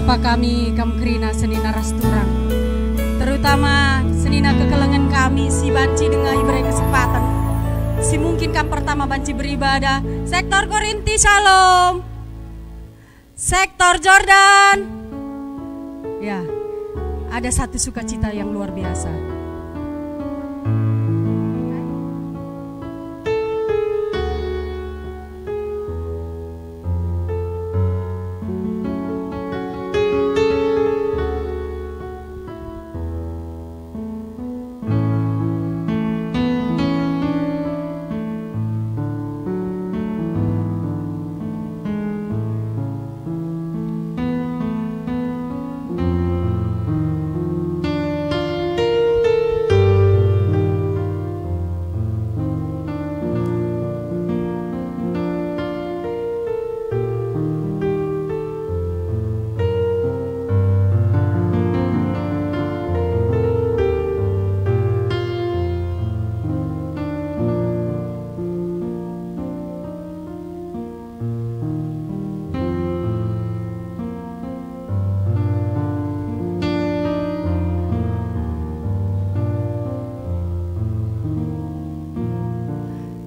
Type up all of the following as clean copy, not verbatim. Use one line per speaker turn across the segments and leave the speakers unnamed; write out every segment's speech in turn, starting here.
sapa kami Kamkrina senina rasturang, terutama senina kekelengan kami si banci dengan ibrai kesempatan si mungkin kam pertama banci beribadah sektor Korinti Shalom, sektor Jordan. Ya, ada satu sukacita yang luar biasa.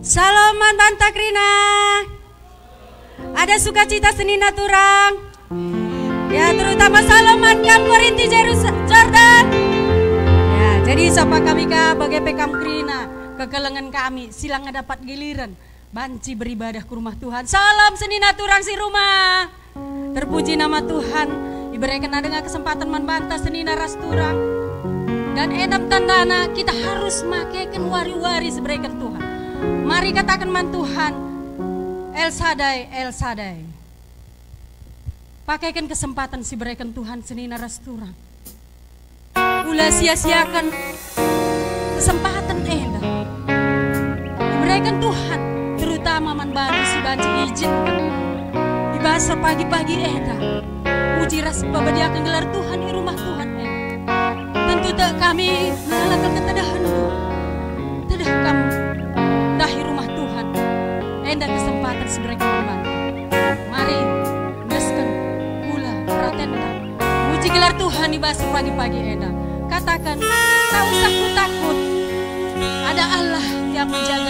Shalom man banta Krina. Ada sukacita senina turang. Ya, terutama shalom man kam Korinti Jordan. Ya, jadi sapa kami ka bagai pekam Krina, kekelengan kami silang dapat giliran banci beribadah ke rumah Tuhan. Salam senina turang si rumah. Terpuji nama Tuhan. Diberikan dengan kesempatan man banta senina ras turang. Dan edam tandana kita harus makaikan wari-wari seberikan Tuhan. Mari katakan man Tuhan, El Shaddai, El Shaddai. Pakaikan kesempatan si berikan Tuhan senina rasturang. Ulah sia-siakan kesempatan endah. Diberikan Tuhan, terutama man baru si banci izin. Dibahas pagi-pagi endah. Puji ras babadiakan gelar Tuhan di rumah Tuhan endah. Tentu tak kami mengalahkan ketadahan Tuhan. Tedah kamu dahi rumah Tuhan, endah kesempatan sebenarnya membantu. Mari gaskan pula pratenda, puji gelar Tuhan di bahasa pagi-pagi endah. Katakan, tak usah ku takut, ada Allah yang menjaga.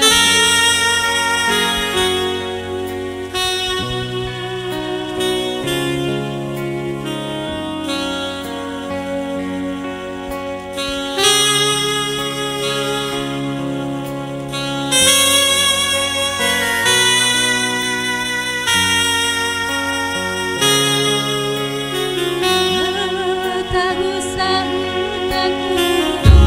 Tak usah takut.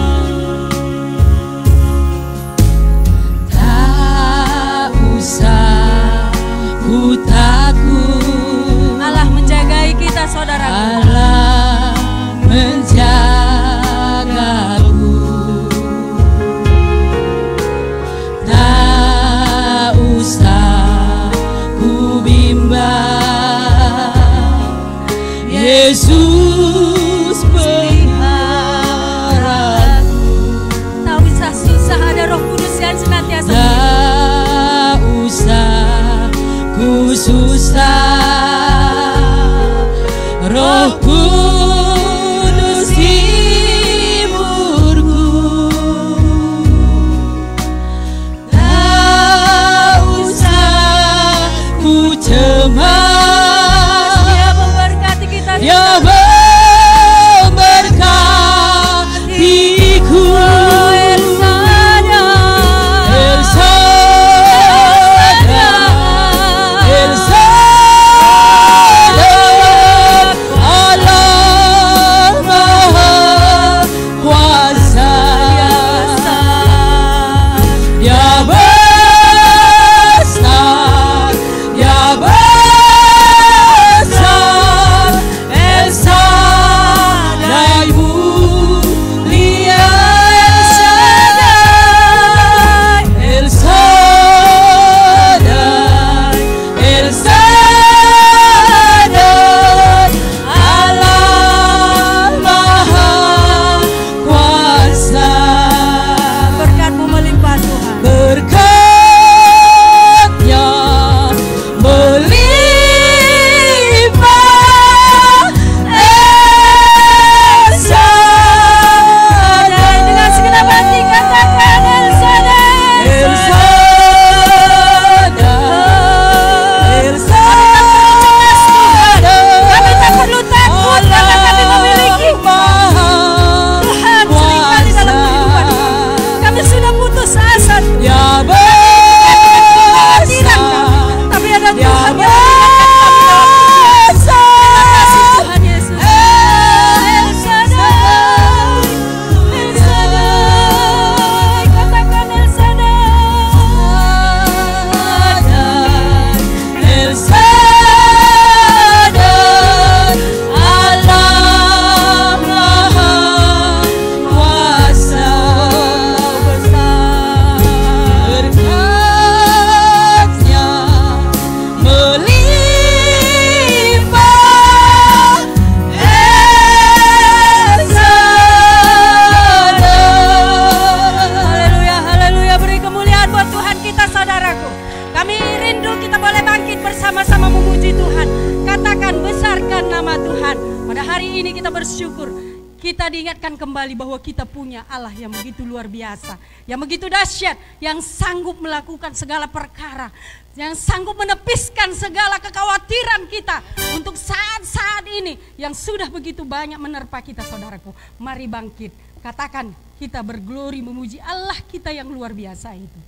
nyatakan kembali bahwa kita punya Allah yang begitu luar biasa, yang begitu dahsyat, yang sanggup melakukan segala perkara, yang sanggup menepiskan segala kekhawatiran kita untuk saat-saat ini yang sudah begitu banyak menerpa kita, saudaraku. Mari bangkit, katakan kita berglori memuji Allah kita yang luar biasa itu.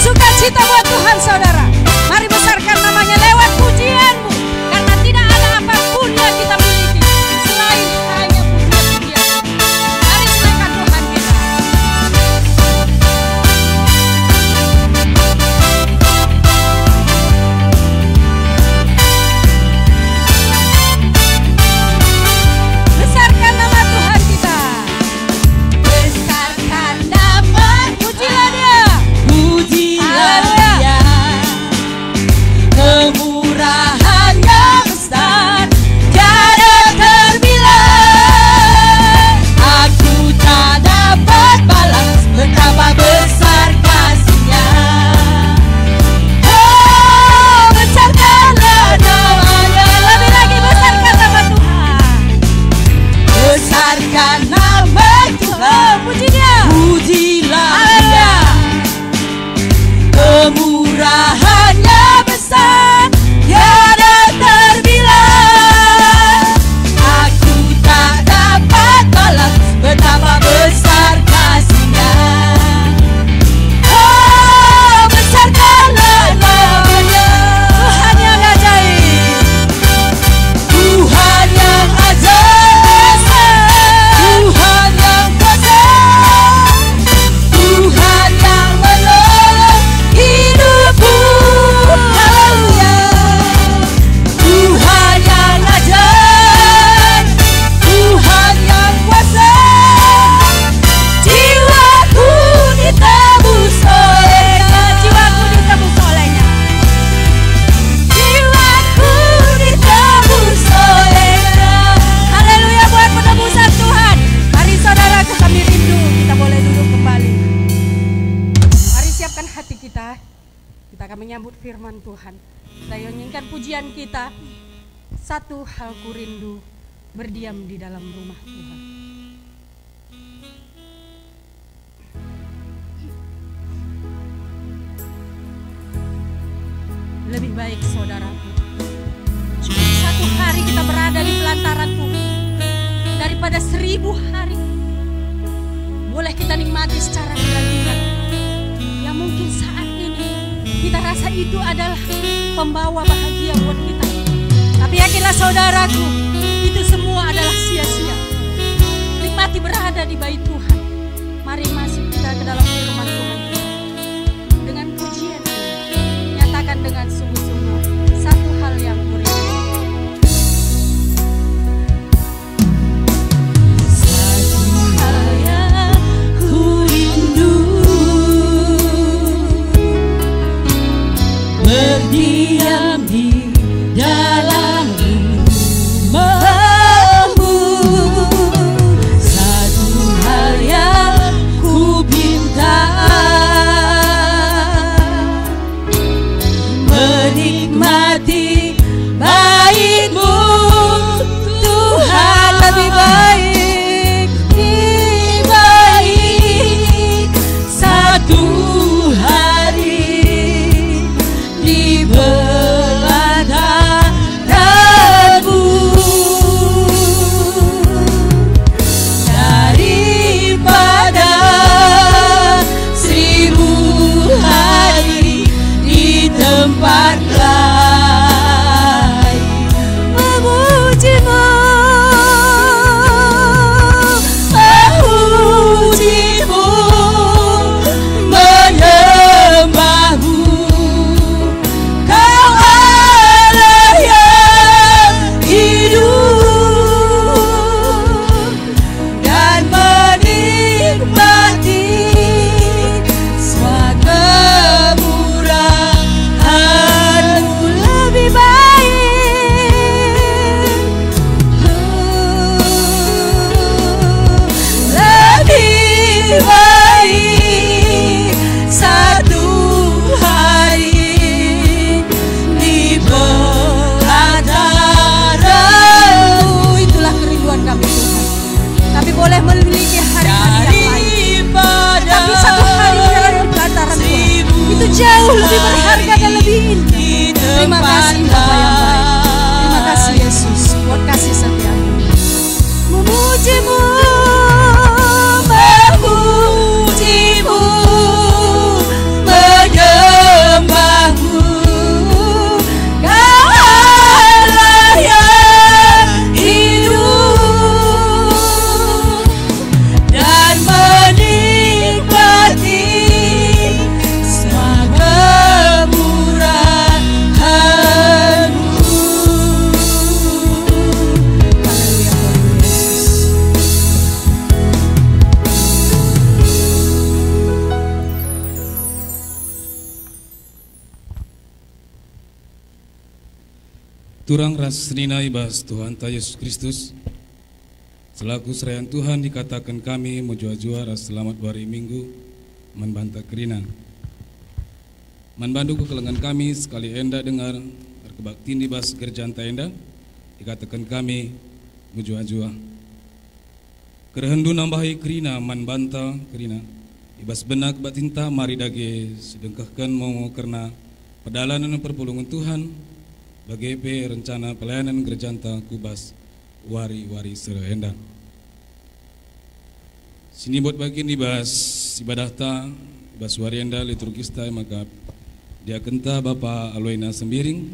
Sukacita buat Tuhan, saudara. Mari besarkan namanya lewat pujianmu, karena tidak ada apapun yang kita miliki selain hanya pujian-pujian. Mari silakan Tuhan kita. Besarkan nama Tuhan kita. Besarkan nama, pujilah Dia. Pujilah Dia. Kemurahannya besar, tiada terbilang. Aku tak dapat balas betapa besar kasih-Nya. Oh, besarkanlah namanya. Lebih lagi besarkan nama Tuhan. Besarkan nama Tuhan. Puji Dia. Pujilah Dia. Kemurahannya besar, tiada terbilang. Aku tak dapat balas betapa besar kasih-Nya. Oh, besarkanlah namanya. Tuhan yang ajaib, Tuhan yang ajaib, Tuhan yang kuasa, Tuhan yang menolong hidupku. Haleluya. Tuhan yang ajaib, Tuhan yang kuasa, jiwaku ditebus oleh-Nya. Jiwaku ditebus oleh-Nya. Jiwaku ditebus oleh-Nya. Haleluya buat penebusan Tuhan. Mari saudaraku, kami rindu. Kita boleh duduk kembali. Mari siapkan hati kita. Kita akan menyambut firman Tuhan. Kita nyanyikan pujian kita. Satu hal ku rindu, berdiam di dalam rumah Tuhan. Lebih baik saudaraku, cuma satu hari kita berada di pelantaran-Mu daripada 1000 hari. Boleh kita nikmati secara bergantian. Yang mungkin saat ini kita rasa itu adalah pembawa bahagia buat kita. Tapi yakinlah saudaraku, itu semua adalah sia-sia. Nikmati berada di bait Tuhan. Mari masuk kita ke dalam firman Tuhan. Dengan pujian ini, nyatakan dengan sungguh-sungguh satu hal yang kurindu. Satu hal yang kurindu, berdiam di dalam rumah-Mu. Satu hal yang ku minta,
Turang ras senina ibas Tuhan ta Yesus Kristus. Selaku serayan Tuhan dikatakan kami mojua-jua ras selamat hari Minggu manbanta kerina. Manbandu kekelengan kami sekali enda dengar kebaktiin ibas gerjaan ta enda dikatakan kami mojua-jua. Kerehendu nambahi kerina manbanta kerina. Ibas benak batinta mari dage sedengkahkan mau karena pedalanan perpulungan Tuhan. Bagi rencana pelayanan gerjanta kubas wari-wari serenda. Sini buat bagian dibahas ibadah ta, ibas warienda liturgista maka dia kenta Bapa Aloina Sembiring,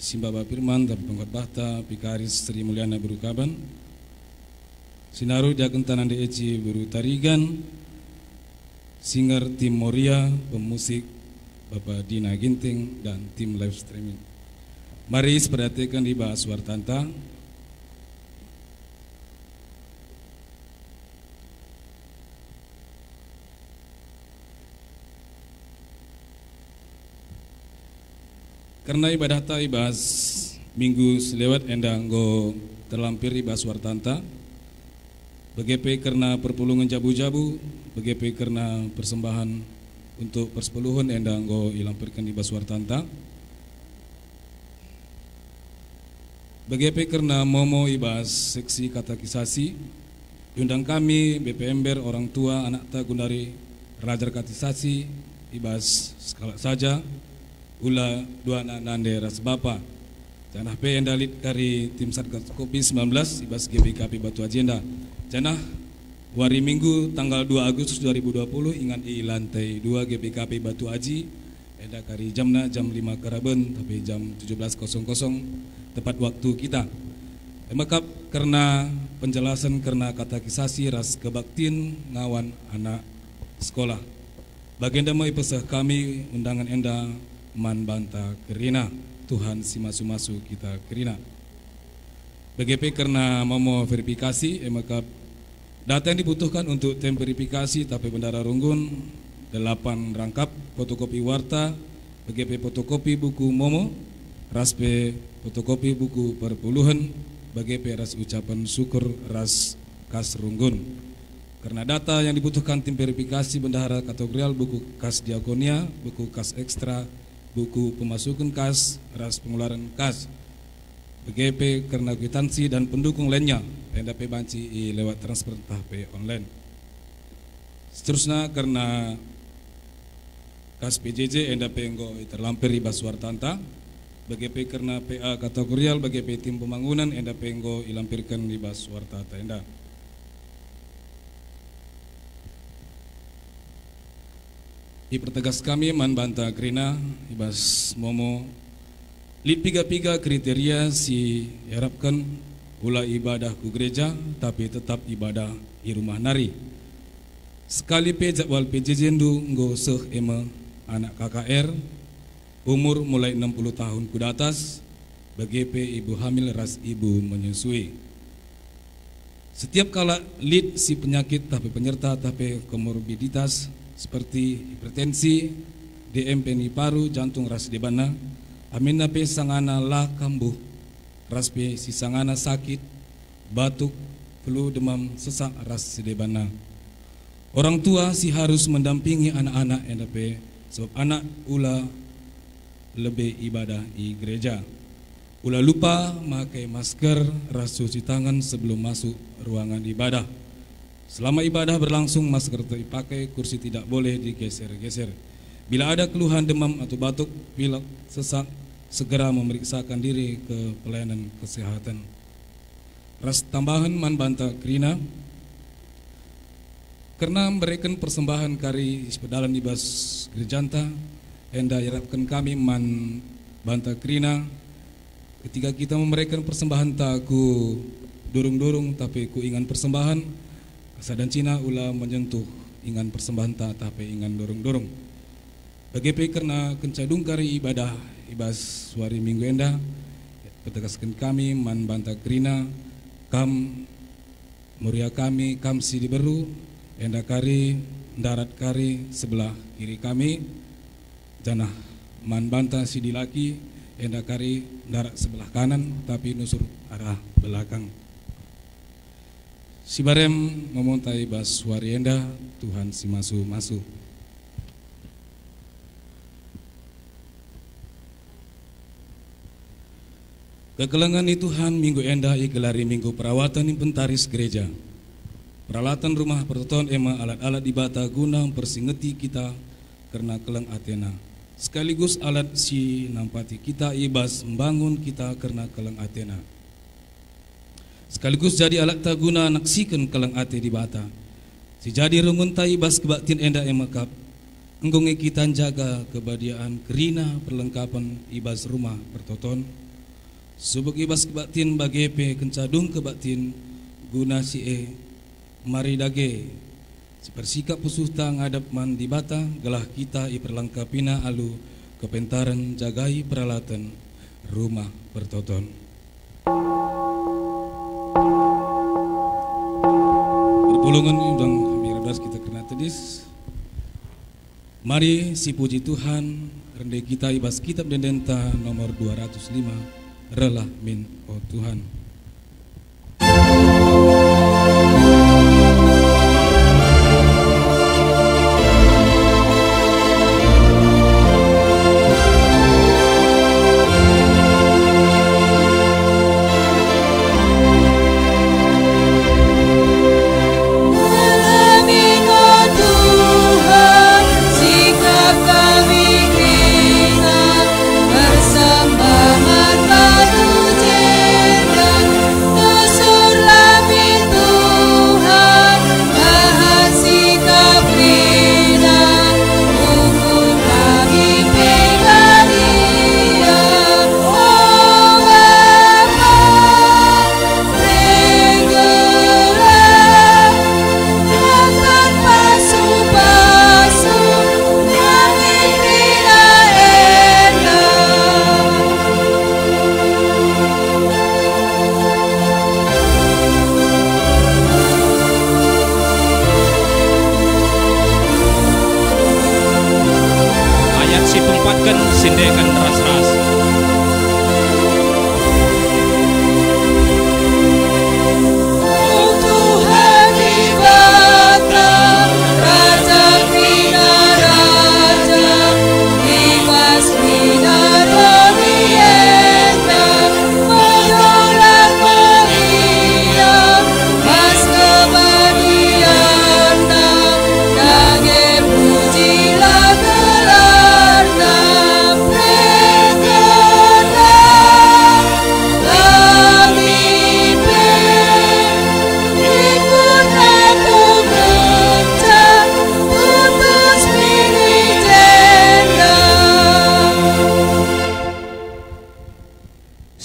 Simbaba Firman tapi pengkot bahta Pikaris Sri Mulyana Berukaban. Sinaru dia kenta nande eci Buru Tarigan, singer tim Moria, pemusik Bapak Dina Ginting dan tim live streaming. Mari perhatikan di bahas wartanta. Karena ibadah ta ibas minggu selewat endang go terlampir ibas wartanta. Begepe karena perpulungan jabu-jabu, begepe karena persembahan untuk persepuluhan endang go ilampirkan ibas wartanta. Begepe karena momo ibas seksi katekisasi, diundang kami BPMber orang tua anak ta gundari rajar katekisasi ibas skala saja ula dua anak nande ras bapa janah pe endalit kari tim Satgas Covid-19 ibas GBKP Batu Agenda janah hari Minggu tanggal 2 Agustus 2020 ingat i lantai 2 GBKP Batu Aji enda kari jamna jam 5 karaben tapi jam 17.00 tepat waktu kita. Emakap karena penjelasan karena katekisasi ras kebaktin ngawan anak sekolah. Bagenda mau ipesah kami undangan enda man banta kerina Tuhan si masu-masu kita kerina. BGP karena mau verifikasi emakap data yang dibutuhkan untuk tim verifikasi tapi Bendara Runggun 8 rangkap fotokopi warta, BGP fotokopi buku momo, raspe fotokopi buku perpuluhan bagi ras ucapan syukur ras kas Runggun. Karena data yang dibutuhkan tim verifikasi bendahara kategorial buku kas diakonia, buku kas ekstra, buku pemasukan kas, ras pengeluaran kas. BGP karena kwitansi dan pendukung lainnya NDP banci lewat transfer tahap online. Seterusnya karena kas PJJ NDP enggo terlampir ibas wartanta. BGP karena PA kategorial BGP tim pembangunan enda penggo ilampirkan di bas warta tenda. Ipertegas kami man banta krina ibas momo lip piga kriteria si harapkan ula ibadah ku gereja tapi tetap ibadah di rumah nari. Sekali pe jadwal PJJ ndu nggo seh ema anak KKR umur mulai 60 tahun ke atas, BGP ibu hamil ras ibu menyusui. Setiap kala lead si penyakit tapi penyerta tapi komorbiditas seperti hipertensi, DMP ni paru, jantung ras debana, amina pe sangana lah kambuh, ras pe si sangana sakit, batuk, flu, demam, sesak ras debana. Orang tua si harus mendampingi anak-anak NDP sebab anak ula lebih ibadah di gereja. Ulah lupa memakai masker, ras cuci tangan sebelum masuk ruangan ibadah. Selama ibadah berlangsung masker dipakai, kursi tidak boleh digeser-geser. Bila ada keluhan demam atau batuk, pilek, sesak, segera memeriksakan diri ke pelayanan kesehatan. Ras tambahan man banta krina karena memberikan persembahan kari pedalan ibas gerjanta enda harapkan kami man banta krina ketika kita memberikan persembahan tak ku dorong-dorong tapi ku ingan persembahan kasadan Cina ulah menyentuh ingan persembahan tak tapi ingan dorong-dorong BGP karena kencadung kari ibadah ibas hari Minggu enda petegaskan kami man banta krina kam muria kami kam si diberu enda kari darat kari sebelah kiri kami janah man banta si dilaki enda kari darak sebelah kanan tapi nusur arah belakang. Si barem memontai bas suari enda Tuhan si masu. Kekelengan ni Tuhan minggu enda igelari minggu perawatan inventaris gereja. Peralatan rumah pertoton ema alat-alat dibata guna persingeti kita karena keleng Athena. Sekaligus alat si nampati kita ibas membangun kita karena keleng Athena. Sekaligus jadi alat taguna naksikan keleng ate dibata. Si jadi rungun tai ibas kebaktin enda emakap. Enggonge kita jaga kebadiaan kerina perlengkapan ibas rumah pertoton. Subuk ibas kebaktin bagepe kencadung kebaktin guna si mari dage si persikap pusuhta ngadap man di bata gelah kita iperlengkapina alu kepentaran jagai peralatan rumah pertoton. Berpulungan udang miradas kita kena tedis. Mari si puji Tuhan rende kita ibas kitab dendenta nomor 205 Relah min oh Tuhan.
Sindekan ras-ras.
Oh Tuhan dibata, Raja Krina Raja, ibas Krina Dorienda, menolak Maria, mas kebadiana, dage pujilah gelarna.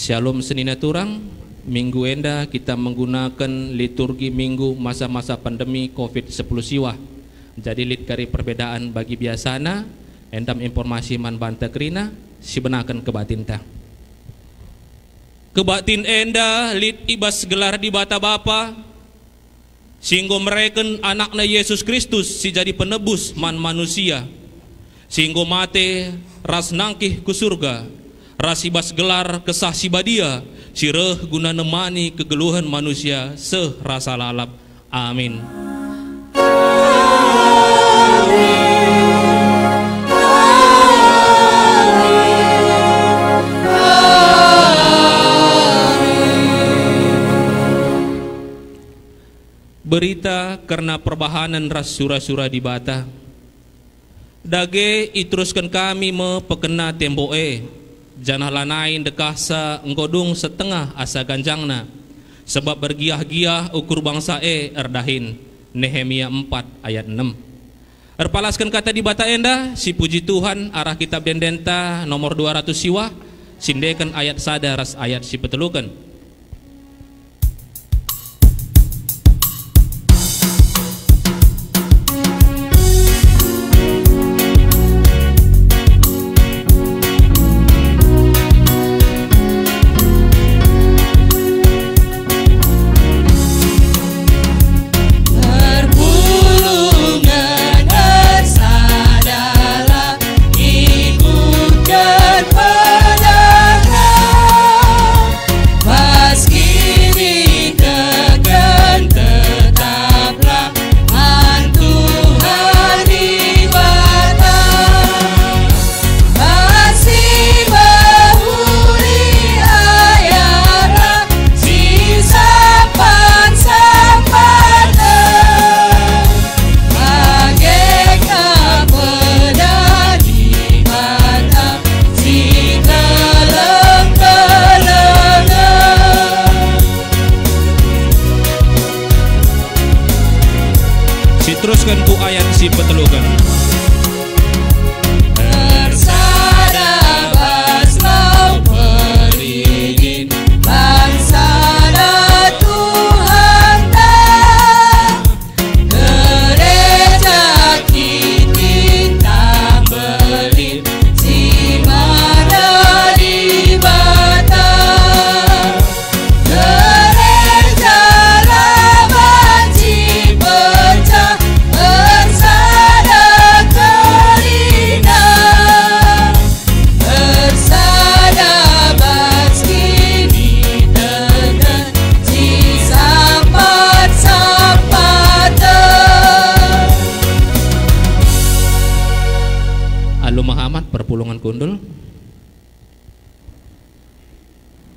Shalom senina turang, minggu enda kita menggunakan liturgi minggu masa-masa pandemi COVID-10 siwa. Jadi lit kari perbedaan bagi biasana, endam informasi man banta kerina, sibenakan kebatinta. Kebatin enda lit ibas gelar di bata bapa, singgo mereken anakna Yesus Kristus si jadi penebus man manusia. Singgo mate ras nangkih ku surga. Rasibas gelar kesah sibadia sireh guna nemani kegeluhan manusia serasa lalap. Amin. Berita karena perbahanan ras sura-sura di bata. Dage iteruskan kami mepekena temboe. Janah lanain dekasa engkodung setengah asa ganjangna. Sebab bergiah-giah ukur bangsa erdahin. Nehemia 4 ayat 6. Erpalaskan kata di bata enda, si puji Tuhan arah kitab dendenta nomor 200 siwa. Sindekan ayat sadaras ayat si petelukan.
Ikutkan pada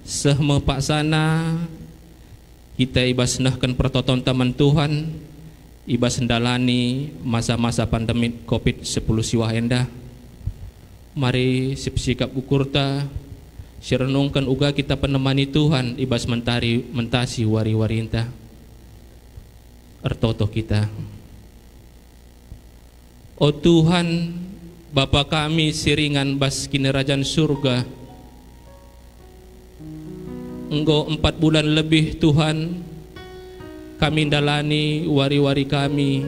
Sehme paksana kita ibas nahkan pertoton taman Tuhan, ibas ndalani masa-masa pandemi COVID-10 siwah endah. Mari sipsikap ukurta sirenungkan uga kita penemani Tuhan ibas mentasi wari-warinta ertoto kita. O Tuhan, Bapa kami siringan bas kinerajan surga, Engkau 4 bulan lebih Tuhan kami dalani wari-wari kami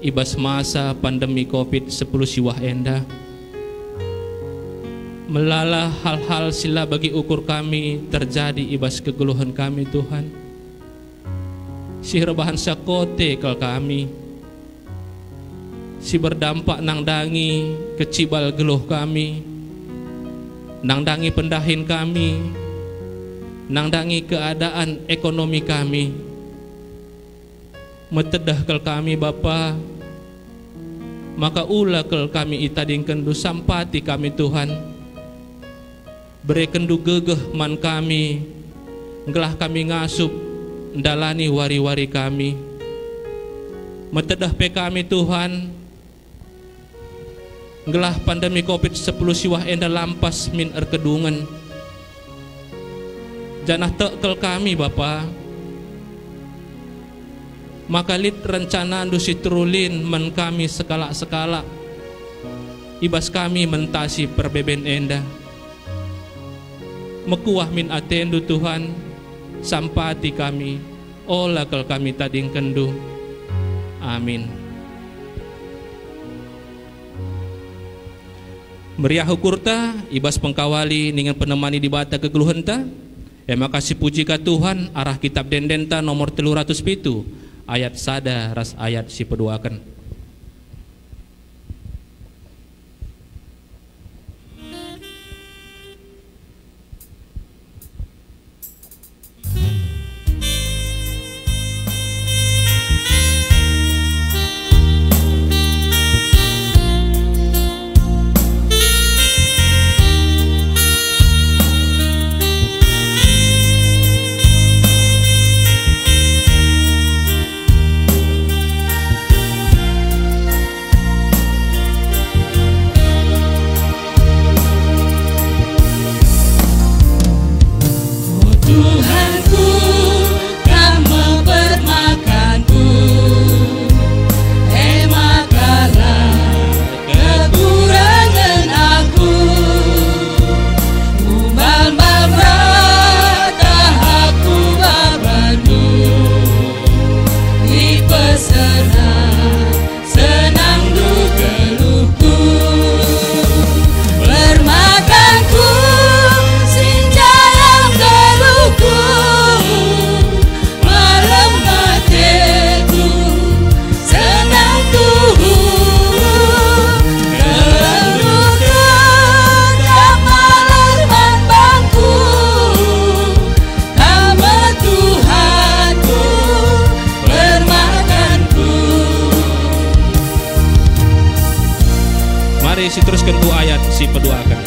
ibas masa pandemi COVID-10 siwah endah. Melala hal-hal sila bagi ukur kami terjadi ibas kegeluhan kami Tuhan. Si rebahan sakote kal kami, si berdampak nang dangi kecibal geluh kami, nang dangi pendahin kami, nang dangi keadaan ekonomi kami. Metedah kal kami Bapa, maka ulah kal kami itadingkan du sampati kami Tuhan. Berikan du gegeh man kami, ngelah kami ngasup ndalani wari-wari kami. Metedah pe kami Tuhan, ngelah pandemi COVID-10 siwah enda lampas min erkedungan. Janah tekel kami Bapa, maka lit rencana dusi trulin men kami sekala-sekala ibas kami mentasi perbeben enda. Mekuah min atendu Tuhan sampati kami olah kal kami tading kendu. Amin. Meriah hukurta ibas pengkawali dengan penemani di bata kegeluhenta. Makasih puji ka Tuhan arah kitab dendenta nomor 307 ayat sada ras ayat si peduakan. Si teruskan tu ayat si peduakan.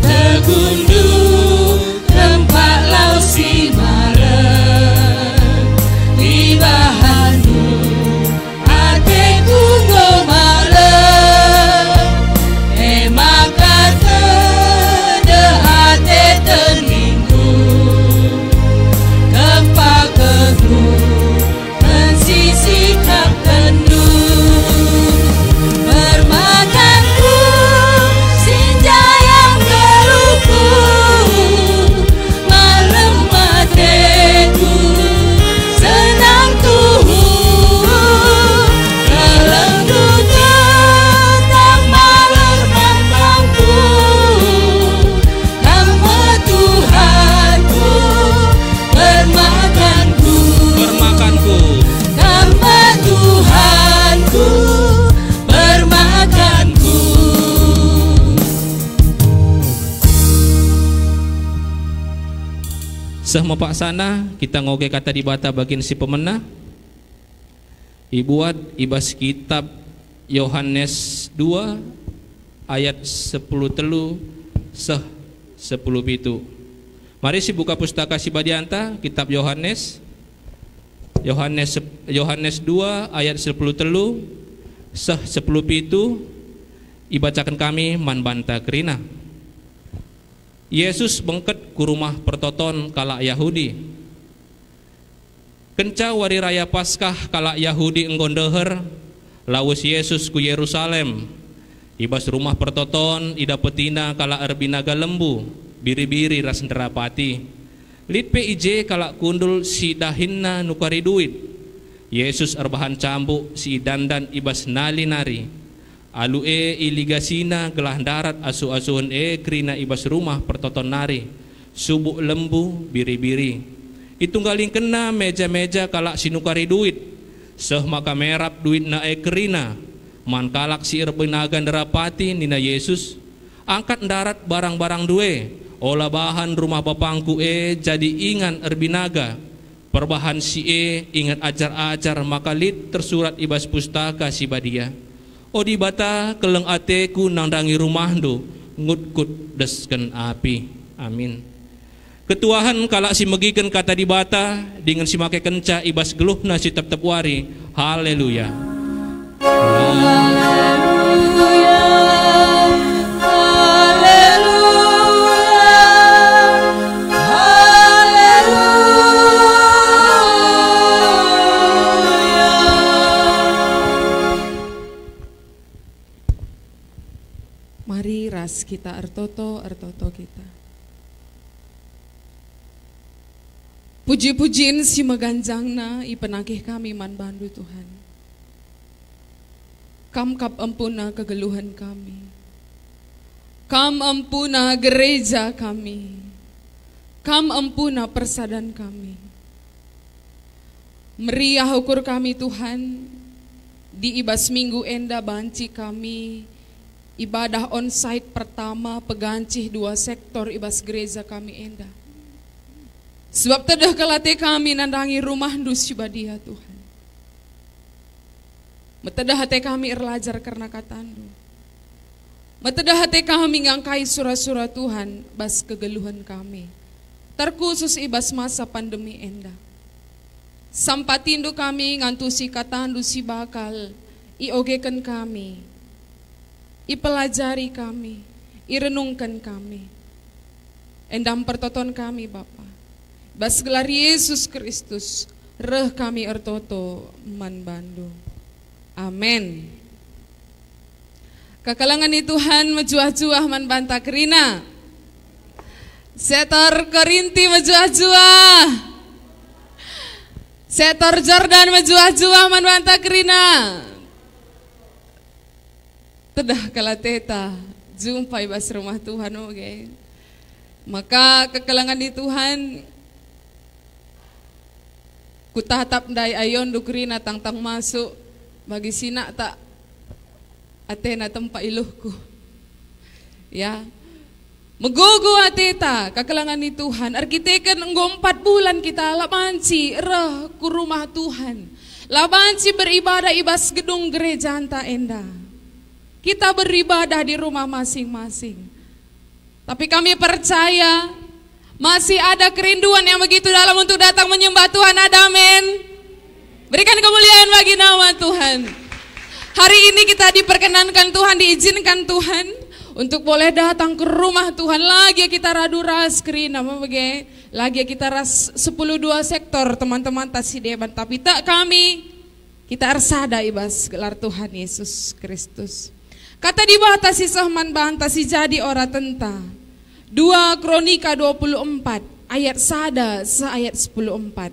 Tegundu tempat lau si malam di bahanmu hatiku go malam maka tede hati teningku kempak kedu sikap kendung bermakanku senja yang geluku malam matiku senang tuhu kelenggu tetap malam mambangku kamu Tuhanku bermakanku Tuhanku bermakanku.
Sehma paksana kita ngoge kata di bata bagian si pemena. Ibuat ibas kitab Yohanes 2 ayat 10 telu seh 10 pitu. Mari si buka pustaka si Badianta, kitab Yohanes 2 ayat 10 telu seh 10 pitu, ibacakan kami man banta kerina. Yesus bengket ku rumah pertoton kalak Yahudi. Kenca wari raya Paskah kalak Yahudi enggon deher, lawus Yesus ku Yerusalem. Ibas rumah pertoton ida petina kalak erbinaga lembu, biri-biri ras nderapati. Lit PIJ kalak kundul si dahinna nukari duit. Yesus erbahan cambuk si dandan ibas nali-nari. Alu iligasina gelah darat asu-asuhan krina ibas rumah pertoton nari. Subuk lembu biri-biri. Itunggaling kena meja-meja kalak sinukari duit. Seh maka merap duit na krina. Man kalak si erbinaga nderapati nina Yesus. Angkat darat barang-barang due. Olah bahan rumah bapangku jadi ingan erbinaga. Perbahan si ingat ajar-ajar maka lit tersurat ibas pustaka si badia. Odi bata keleng ateku nandangi rumahndo ngutkut desken api. Amin. Ketuahan kalak si megiken kata di bata dengan si make kenca ibas geluhna si tep-tep wari. Haleluya.
Mari ras kita ertoto kita. Puji-pujiin si meganjangna ipenakih kami man bandu Tuhan. Kam kap ampuna kegeluhan kami. Kam ampuna gereja kami. Kam ampuna persadan kami. Meriah ukur kami Tuhan. Di ibas minggu enda banci kami. Ibadah onsite pertama pegancih 2 sektor ibas gereja kami enda. Sebab tedah kelate kami nandangi rumah dus badia Tuhan. Metedah hati kami erlajar karena katandu. Metedah hati kami ngangkai surah-surah Tuhan bas kegeluhan kami. Terkhusus ibas masa pandemi enda. Sampatindo kami ngantusi katandu si bakal iogekan kami. Ipelajari kami, irenungkan kami. Endam pertoton kami Bapa. Bas gelar Yesus Kristus, reh kami ertoto man bandu. Amin. Kekalangan ni Tuhan mejuah-juah man banta kerina. Setor Korinti mejuah-juah. Setor Jordan mejuah-juah man banta kerina. Tedah kalateta jumpa ibas rumah Tuhan okay. Maka kekalangan di Tuhan ku tatap dai ayon dukrina tang-tang masuk bagi sina tak atena tempat iluhku ya megogo ateta kekalangan di Tuhan arkiteken enggo 4 bulan kita labanci reh ku rumah Tuhan labanci beribadah ibas gedung gereja anta enda. Kita beribadah di rumah masing-masing. Tapi kami percaya masih ada kerinduan yang begitu dalam untuk datang menyembah Tuhan. Ada amin. Berikan kemuliaan bagi nama Tuhan. Hari ini kita diperkenankan Tuhan, diizinkan Tuhan untuk boleh datang ke rumah Tuhan. Lagi kita radu ras kerina lagi kita ras 10-2 sektor teman-teman tasi deban. Tapi tak kami kita arsada ibas gelar Tuhan Yesus Kristus. Kata dibatasi sahman bantasi jadi ora tenta. 2 Kronika 24 ayat sada seayat 10:4.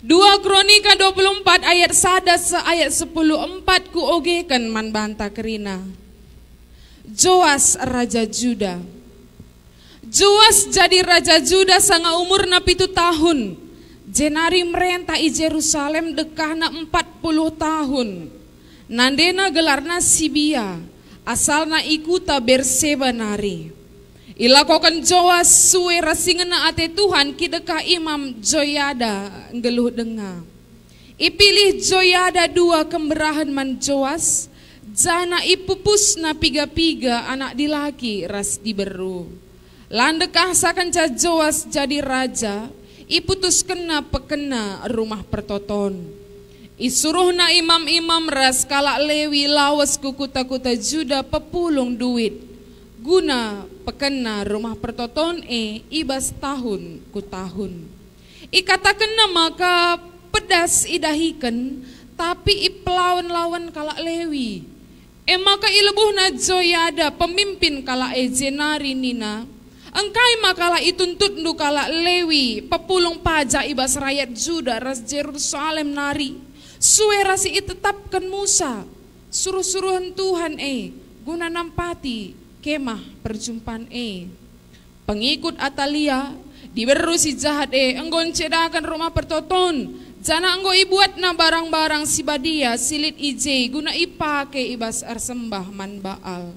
2 Kronika 24 ayat sada seayat 10:4 ku ogekan man banta kerina. Joas raja Juda. Joas jadi raja Juda sanga umur na 7 tahun. Jenari merentah i Jerusalem dekahna 40 tahun. Nandena gelarna Sibia, asalna ikuta Berseba nari. Ilakokan Joas suwe rasingena ate Tuhan kideka Imam Joyada ngeluh denga. Ipilih Joyada 2 kemberahan man Joas, jana ipupus na piga-piga anak dilaki ras diberu. Landekah sakanca Joas jadi raja, iputus kena pekena rumah pertoton. Isuruh na imam-imam ras kalak Lewi lawas ku kuta-kuta Juda pepulung duit, guna pekena rumah pertoton ibas tahun ku tahun. Ikatakan maka pedas idahiken, tapi ipelawan-lawan kalak Lewi. Maka ilebuh na Joyada pemimpin kalak jenari nina, engkai makalah ituntut ndu kalak Lewi pepulung pajak ibas rakyat Juda ras Jerusalem nari. Suwe rasi itetapkan Musa, suruh-suruhan Tuhan guna nampati kemah perjumpaan Pengikut Atalia diberu si jahat enggon cedakan rumah pertoton, jana enggo ibuat na barang-barang si badia silit ije guna ipake ibas arsembah man Baal.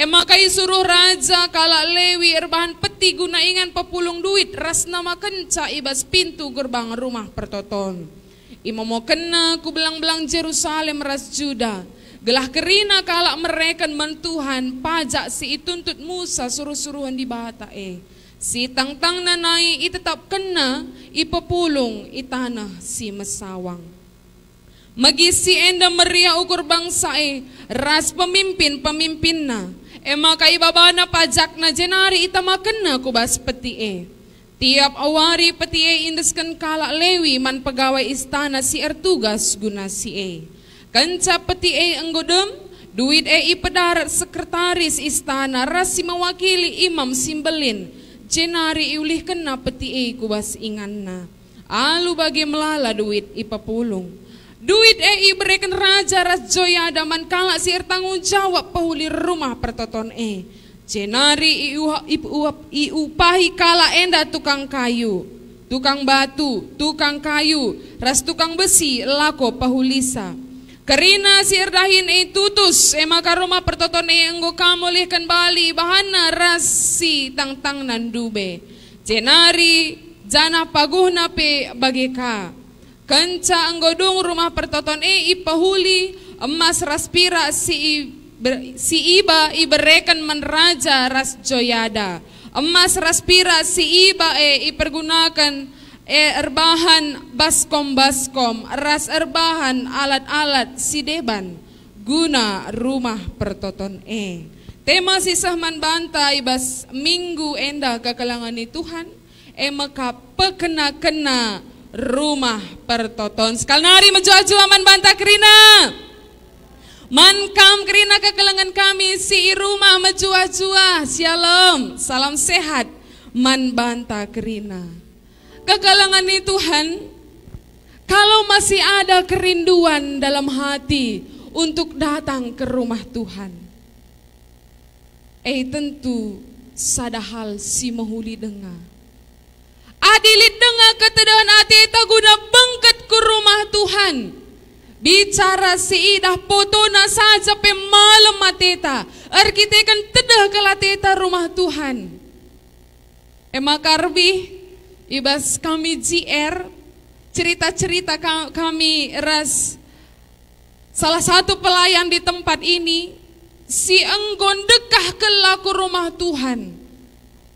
Maka isuruh raja kalak Lewi erbahan peti guna ingan pepulung duit ras nama kenca ibas pintu gerbang rumah pertoton. Imomo kena ku belang-belang Jerusalem ras Juda, gelah kerina kalak mereka mentuhan pajak si ituntut Musa suruh-suruhan di bata si tangtang nanai itetap kena ipepulung itanah si mesawang. Magisi enda meria ukur bangsa ras pemimpin-pemimpinna. Maka ibabana pajak na jenari itamakena kubas peti Tiap awari peti indeskan kalak Lewi man pegawai istana si ertugas guna si Kanca peti enggodem duit ipedarat sekretaris istana ras si mewakili imam simbelin. Jenari iulih kena peti kubas inganna. Alu bagi melala duit ipapulung. Duit berikan raja ras Joyada man kalak si tanggung jawab pahuli rumah pertoton Jenari iupahi kala enda tukang kayu, tukang batu, tukang kayu, ras tukang besi lako pahulisa. Karina si erdahin tutus maka rumah pertoton enggo kamolihkan bali bahana ras si tangtang nandube. Jenari jana paguhna pe bageka. Kenca enggodung rumah pertoton ipahuli emas raspira si iba iberekan menraja ras Joyada. Emas raspira si iba ipergunakan erbahan baskom-baskom ras erbahan alat-alat si deban guna rumah pertoton Tema sisah man banta ibas minggu enda kekalangan ni Tuhan maka pekena-kena rumah pertoton. Sekali nari menjua-jua man banta kerina. Man kam kerina kekelangan kami si rumah menjua-jua. Shalom, salam sehat. Man banta kerina. Kekelangan ni Tuhan, kalau masih ada kerinduan dalam hati untuk datang ke rumah Tuhan, tentu sadahal si mahuli dengar. Adilit dengar ketedahan hati guna bengket ke rumah Tuhan. Bicara si idah potona saja pemalam mateta. Arkitekan tedah kelateta rumah Tuhan. Makarbi ibas kami JR cerita-cerita kami ras salah satu pelayan di tempat ini si enggon dekah ke laku rumah Tuhan.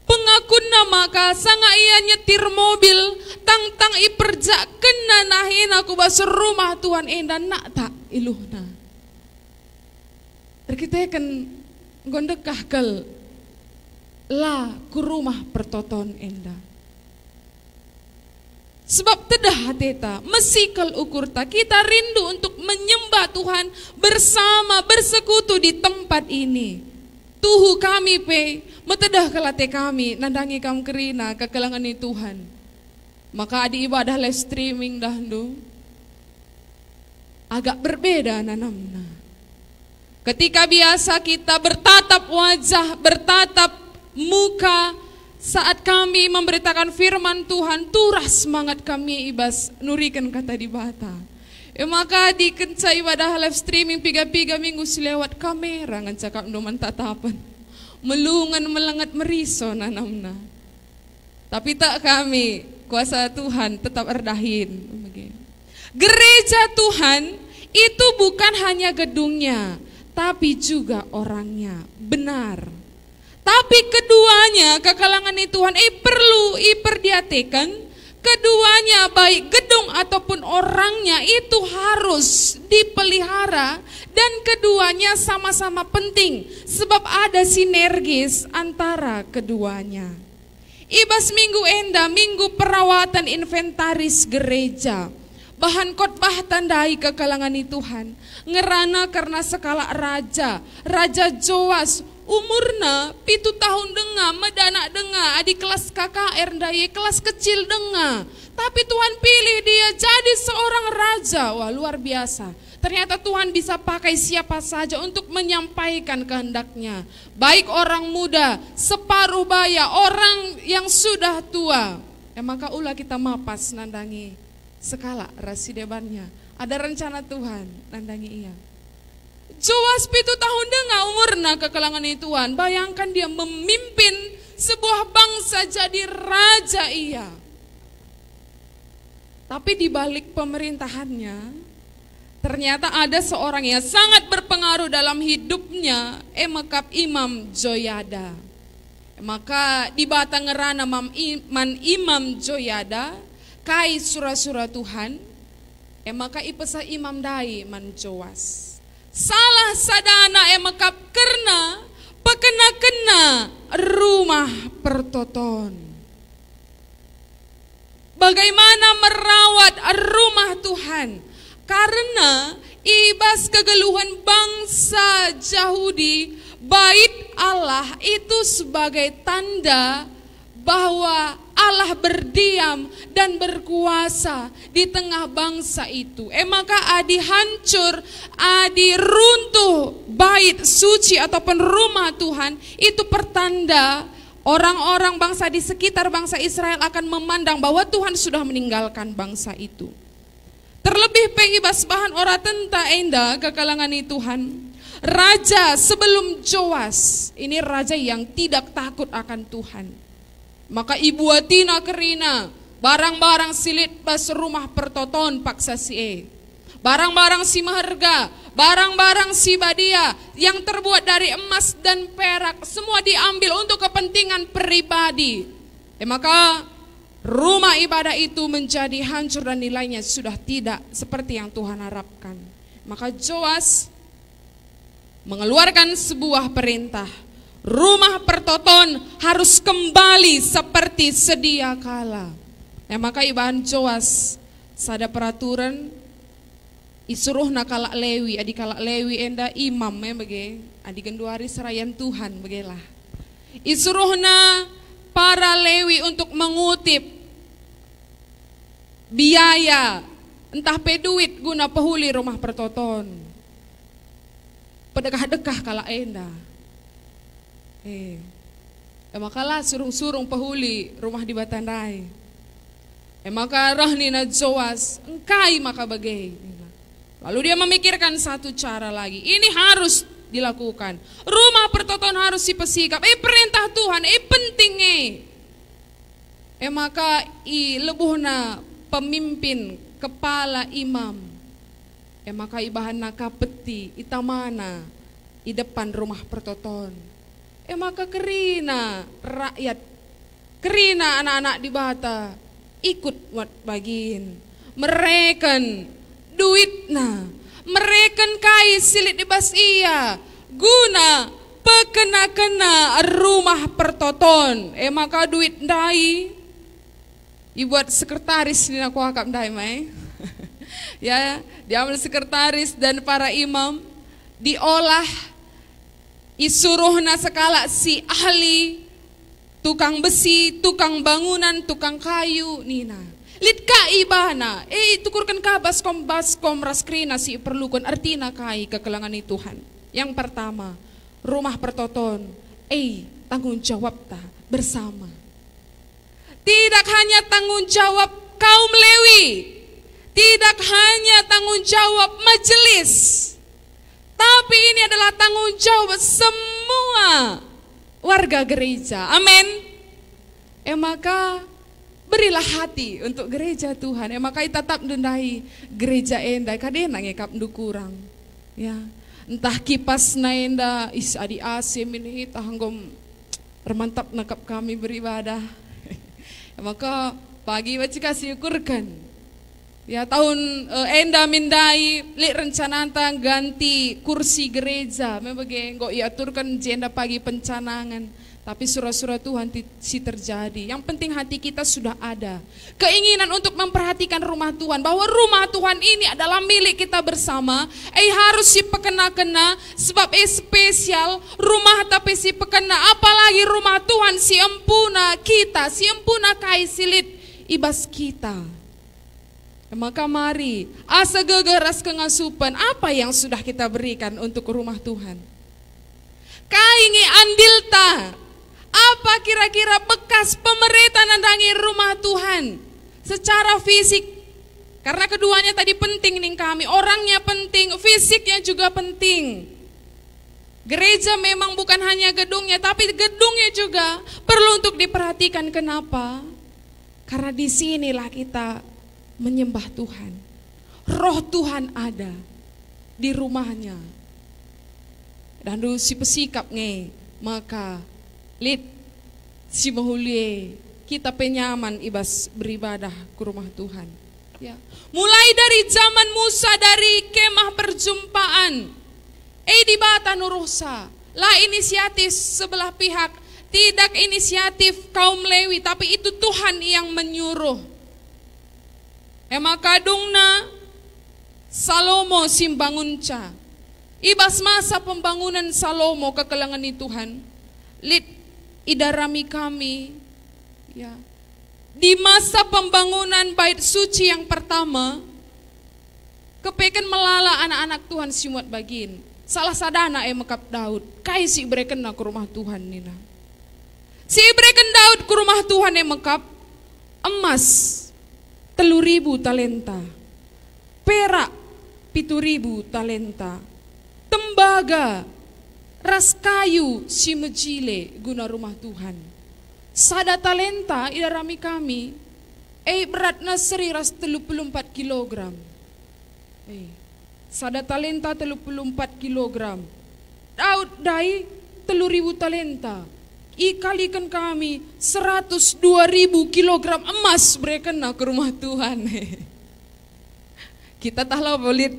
Pengakun nama ka sanga ia nyetir mobil tang iperja kena nahin aku basur rumah Tuhan enda nak tak iluhna. Kita kan gondekah kel la ku rumah pertoton enda. Sebab tedah hateta mesikal ukur ta kita rindu untuk menyembah Tuhan bersama bersekutu di tempat ini. Tuhu kami metedah kelate kami nandangi kam kerina kekelangan ni Tuhan. Maka di ibadah live streaming dahdu agak berbeda nanamna. Ketika biasa kita bertatap wajah, bertatap muka saat kami memberitakan firman Tuhan, turah semangat kami ibas nurikan kata di bata. Maka di kenca ibadah live streaming piga-piga minggu selewat kamera ngan cakap numan tatapan. Melungan melengat meriso nanamna. Tapi tak kami, kuasa Tuhan tetap erdahin. Gereja Tuhan itu bukan hanya gedungnya, tapi juga orangnya. Benar. Tapi keduanya kekalangan Tuhan perlu perhatikan. Keduanya baik gedung ataupun orangnya itu harus dipelihara. Dan keduanya sama-sama penting. Sebab ada sinergis antara keduanya. Ibas minggu enda, minggu perawatan inventaris gereja. Bahan khotbah tandai kekalangan Tuhan. Ngerana karena sekala raja. Raja Joas. Umurna 7 tahun denga, medana denga, adik kelas KKR daya kelas kecil denga. Tapi Tuhan pilih dia jadi seorang raja. Wah, luar biasa. Ternyata Tuhan bisa pakai siapa saja untuk menyampaikan kehendaknya. Baik orang muda, separuh baya, orang yang sudah tua. Maka ulah kita mapas nandangi sekala rasidebannya. Ada rencana Tuhan nandangi ia. Joas 7 tahun dengar umurna kekalangan Tuhan. Bayangkan dia memimpin sebuah bangsa jadi raja ia. Tapi di balik pemerintahannya, ternyata ada seorang yang sangat berpengaruh dalam hidupnya, emakap Imam Joyada. Maka di batang ngerana Imam Joyada, kai surah-surah Tuhan, maka ipesa Imam Dai man Joas. Salah sadana emakap karena pekena-kena rumah pertoton. Bagaimana merawat rumah Tuhan? Karena ibas kegeluhan bangsa Yahudi, bait Allah itu sebagai tanda bahwa Allah berdiam dan berkuasa di tengah bangsa itu. Maka adi hancur, adi runtuh bait suci ataupun rumah Tuhan, itu pertanda orang-orang bangsa di sekitar bangsa Israel akan memandang bahwa Tuhan sudah meninggalkan bangsa itu. Terlebih pengibas bahan ora tenta enda kekalangan Tuhan. Raja sebelum Joas, ini raja yang tidak takut akan Tuhan. Maka ibu atina kerina, barang-barang silit bas rumah pertoton paksa si barang-barang si maharga, barang-barang si badia yang terbuat dari emas dan perak, semua diambil untuk kepentingan pribadi. Maka rumah ibadah itu menjadi hancur dan nilainya sudah tidak seperti yang Tuhan harapkan. Maka Joas mengeluarkan sebuah perintah. Rumah pertoton harus kembali seperti sedia kala. Maka ibahan Joas sada peraturan isuruh na kalak Lewi, adi kalak Lewi enda imam bagi adi genduari serayan Tuhan bagilah. Isuruh na para Lewi untuk mengutip biaya entah peduit guna pehuli rumah pertoton. Pedekah-dekah kalak enda. Makalah surung-surung pehuli rumah di Batandai. Maka rohnina Joas engkai maka bagai. Lalu dia memikirkan satu cara lagi. Ini harus dilakukan. Rumah pertoton harus dipesikap. Perintah Tuhan penting maka lebuhna pemimpin kepala imam. Maka ibahan nakapeti itamana di depan rumah pertoton. Maka kerina rakyat, kerina anak-anak di Bata ikut buat bagin. Mereken duitna, mereken kai silit di bas iya guna pekena-kena rumah pertoton. Maka duit dai dibuat sekretaris di aku akap dai mai. Ya, diambil sekretaris dan para imam diolah. Isuruhna sekala si ahli, tukang besi, tukang bangunan, tukang kayu, nina. Litka ibana, tukurkan ka baskom raskrina si perlukan artina kai kekelangan Tuhan. Yang pertama, rumah pertoton, tanggung jawab ta bersama. Tidak hanya tanggung jawab kaum Lewi, tidak hanya tanggung jawab majelis. Tapi ini adalah tanggung jawab semua warga gereja. Amin. Maka berilah hati untuk gereja Tuhan. Maka tetap dendai gereja enda kadena ngekap ndu kurang. Ya, entah kipas naenda is adi AC ini tahanggom remantap nakap kami beribadah. Maka pagi baca kasih syukurkan. Ya tahun enda mindai li rencana tang ganti kursi gereja. Memang nggo iaturkan jenda pagi pencanangan. Tapi surah-surah Tuhan si terjadi. Yang penting hati kita sudah ada. Keinginan untuk memperhatikan rumah Tuhan. Bahwa rumah Tuhan ini adalah milik kita bersama. Harus si pekena-kena. Sebab spesial. Rumah tapi si pekena. Apalagi rumah Tuhan si empuna kita. Si empuna kai silit ibas kita. Maka mari. Asa gegeras kengasupan. Apa yang sudah kita berikan untuk rumah Tuhan? Kaingi andilta. Apa kira-kira bekas pemerintah nandangi rumah Tuhan secara fisik? Karena keduanya tadi penting nih kami, orangnya penting, fisiknya juga penting. Gereja memang bukan hanya gedungnya, tapi gedungnya juga perlu untuk diperhatikan. Kenapa? Karena disinilah kita menyembah Tuhan. Roh Tuhan ada di rumahnya. Dan si pesikap nge, maka lid si mahulie kita penyaman ibas beribadah ke rumah Tuhan. Ya. Mulai dari zaman Musa dari kemah perjumpaan, di bata nurusa, lah inisiatif sebelah pihak, tidak inisiatif kaum Lewi, tapi itu Tuhan yang menyuruh. Maka dungna Salomo simbangunca, ibas masa pembangunan Salomo kekelangan ni Tuhan, lid idarami kami ya di masa pembangunan bait suci yang pertama kepeken melala anak-anak Tuhan simuat bagin salah sadana mekap Daud kai si breken ke rumah Tuhan nina si breken Daud ke rumah Tuhan mekap emas 3.000 talenta, perak 7.000 talenta, tembaga ras kayu si mejile guna rumah Tuhan. Sada talenta idarami kami, beratna seri ras 34 kilogram. Sada talenta 34 kilogram. Daud dai 3.000 talenta. Ikalikan kami 102.000 kilogram emas mereka ke rumah Tuhan. Kita tahlah bolit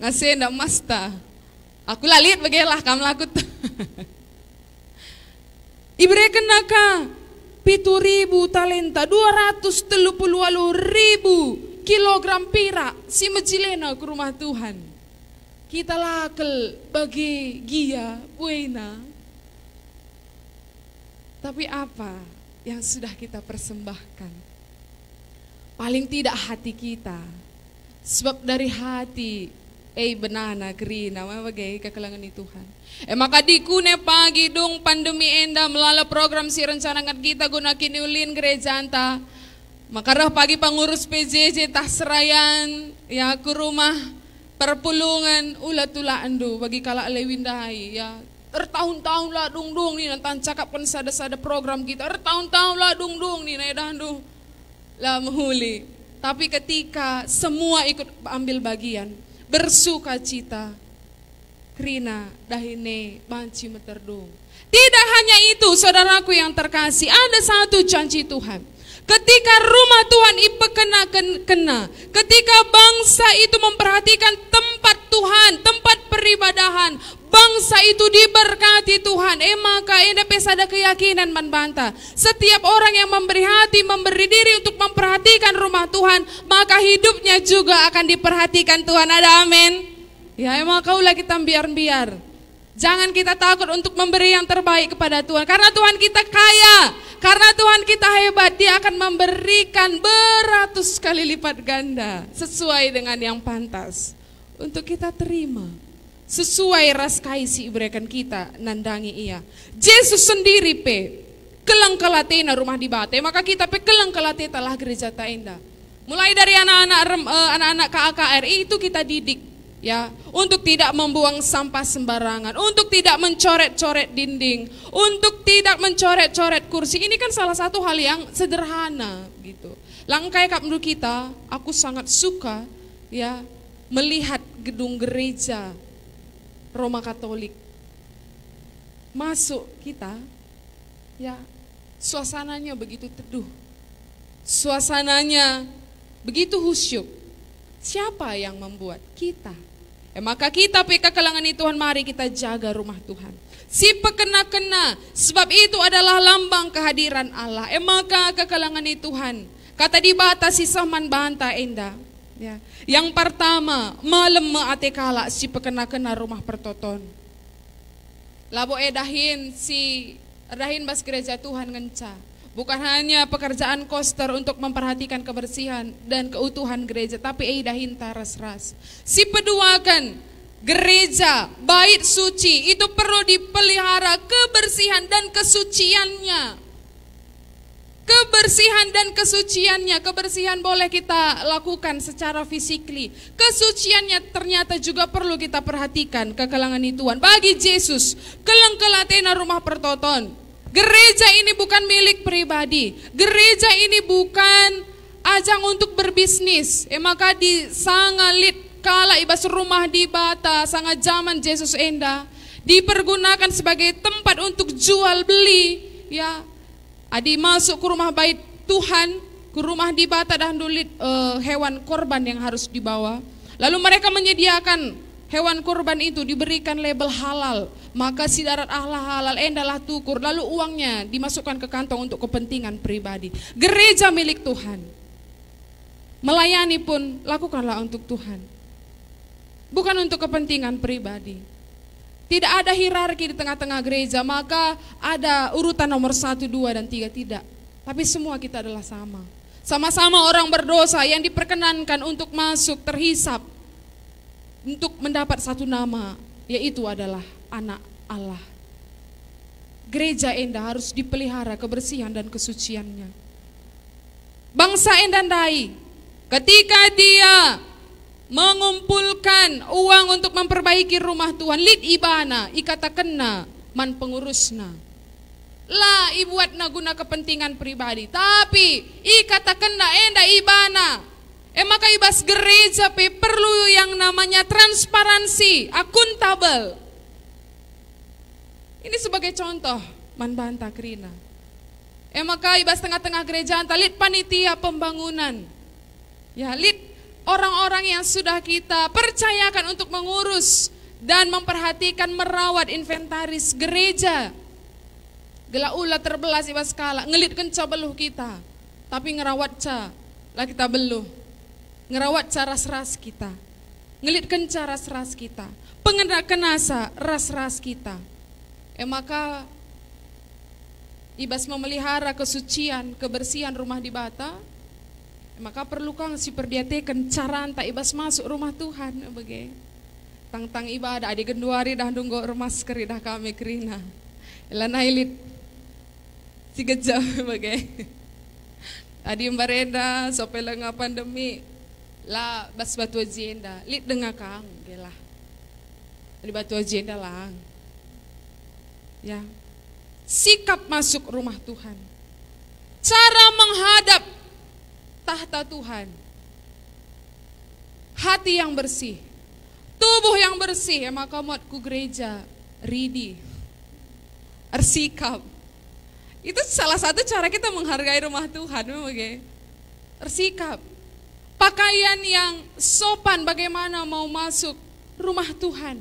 ngasih ndak emas ta. Aku lalit bagilah kamu lakut. Ibreken naka 7.000 talenta 238.000 kilogram perak si mejilena ke rumah Tuhan. Kita lakel bagi gia buena. Tapi apa yang sudah kita persembahkan? Paling tidak hati kita. Sebab dari hati benana gerina bagai kekelangan itu Tuhan. Maka dikune pagi dong pandemi enda melala program si rencana ngat kita guna kini ulin gereja anta. Maka rah pagi pengurus PJJ tah serayan ya ke rumah perpulungan ulat tula andu bagi kala lewindai ya. Tahun-tahun lah dung nih nanti cakapkan sada-sada program kita. Tahun-tahun lah dung nih naedandu lah menghuli. Tapi ketika semua ikut ambil bagian bersuka cita krina dahine banci meterdung. Tidak hanya itu saudaraku yang terkasih, ada satu janji Tuhan. Ketika rumah Tuhan kena, ketika bangsa itu memperhatikan tempat Tuhan, tempat peribadahan, bangsa itu diberkati Tuhan. Maka ada pesada keyakinan membantah. Setiap orang yang memberi hati, memberi diri untuk memperhatikan rumah Tuhan, maka hidupnya juga akan diperhatikan Tuhan. Ada amin. Ya maka ulah kita biar. Jangan kita takut untuk memberi yang terbaik kepada Tuhan. Karena Tuhan kita kaya. Karena Tuhan kita hebat. Dia akan memberikan beratus kali lipat ganda. Sesuai dengan yang pantas. Untuk kita terima. Sesuai ras kaisi berikan kita. Nandangi ia. Yesus sendiri kelang kelatena rumah di bate. Maka kita kelang kelatena telah gereja taenda. Mulai dari anak-anak KAKRI itu kita didik. Ya, untuk tidak membuang sampah sembarangan, untuk tidak mencoret-coret dinding, untuk tidak mencoret-coret kursi. Ini kan salah satu hal yang sederhana gitu. Langkai menurut kita, aku sangat suka ya melihat gedung gereja Roma Katolik. Masuk kita, ya suasananya begitu teduh, suasananya begitu khusyuk. Siapa yang membuat? Kita. Maka kita kekalangan Tuhan, mari kita jaga rumah Tuhan. Si pekena-kena, sebab itu adalah lambang kehadiran Allah. Maka kekalangan Tuhan, kata dibatasi saman banta enda. Ya. Yang pertama, malam ate kala si pekena-kena rumah pertoton. Labo edahin bas gereja Tuhan ngenca. Bukan hanya pekerjaan koster untuk memperhatikan kebersihan dan keutuhan gereja, tapi edahin taras-ras. Si peduakan gereja, bait suci, itu perlu dipelihara kebersihan dan kesuciannya. Kebersihan dan kesuciannya. Kebersihan boleh kita lakukan secara fisikly. Kesuciannya ternyata juga perlu kita perhatikan kekalangan Tuhan. Bagi Yesus, kelengkelatena rumah pertoton. Gereja ini bukan milik pribadi. Gereja ini bukan ajang untuk berbisnis. Maka di sangalit kala ibas rumah di bata sangat zaman Yesus enda dipergunakan sebagai tempat untuk jual beli. Ya, adi masuk ke rumah bait Tuhan, ke rumah di bata dan dulit hewan korban yang harus dibawa. Lalu mereka menyediakan hewan kurban itu diberikan label halal. Maka si darat Allah halal endalah tukur. Lalu uangnya dimasukkan ke kantong untuk kepentingan pribadi. Gereja milik Tuhan. Melayani pun lakukanlah untuk Tuhan. Bukan untuk kepentingan pribadi. Tidak ada hierarki di tengah-tengah gereja. Maka ada urutan nomor 1, 2, dan 3. Tidak. Tapi semua kita adalah sama. Sama-sama orang berdosa yang diperkenankan untuk masuk terhisap. Untuk mendapat satu nama, yaitu adalah anak Allah. Gereja enda harus dipelihara kebersihan dan kesuciannya. Bangsa enda ndai, ketika dia mengumpulkan uang untuk memperbaiki rumah Tuhan, lid ibana, ikata kena man pengurusna. Lah ibuatna guna kepentingan pribadi, tapi ikata kena enda ibana. Maka ibas gereja perlu yang namanya transparansi, akuntabel. Ini sebagai contoh manbanta krina. Maka ibas tengah-tengah gereja antalit panitia pembangunan. Ya, lid orang-orang yang sudah kita percayakan untuk mengurus dan memperhatikan merawat inventaris gereja. Gela ula terbelas ibas kala ngelit kenca beluh kita, tapi ngerawat ca lah kita beluh. Ngerawat cara ras kita, ngelitkan cara ras kita, pengenasa ras kita. Maka ibas memelihara kesucian, kebersihan rumah di bata. Maka perlu kang si perdiatekan cara anta ibas masuk rumah Tuhan. Bagai tang ibadah adi genduari dah dunggo masker dah kami kerina. Elana ilit 3 jam bagai. Adi mbarenda sopela nga pandemi. La bas batu agenda, lit dengar kang, gelah. Di batu agenda lang. Ya, sikap masuk rumah Tuhan, cara menghadap tahta Tuhan, hati yang bersih, tubuh yang bersih. Maka muatku gereja, ridi, ersikap. Itu salah satu cara kita menghargai rumah Tuhan, memang ersikap. Pakaian yang sopan bagaimana mau masuk rumah Tuhan.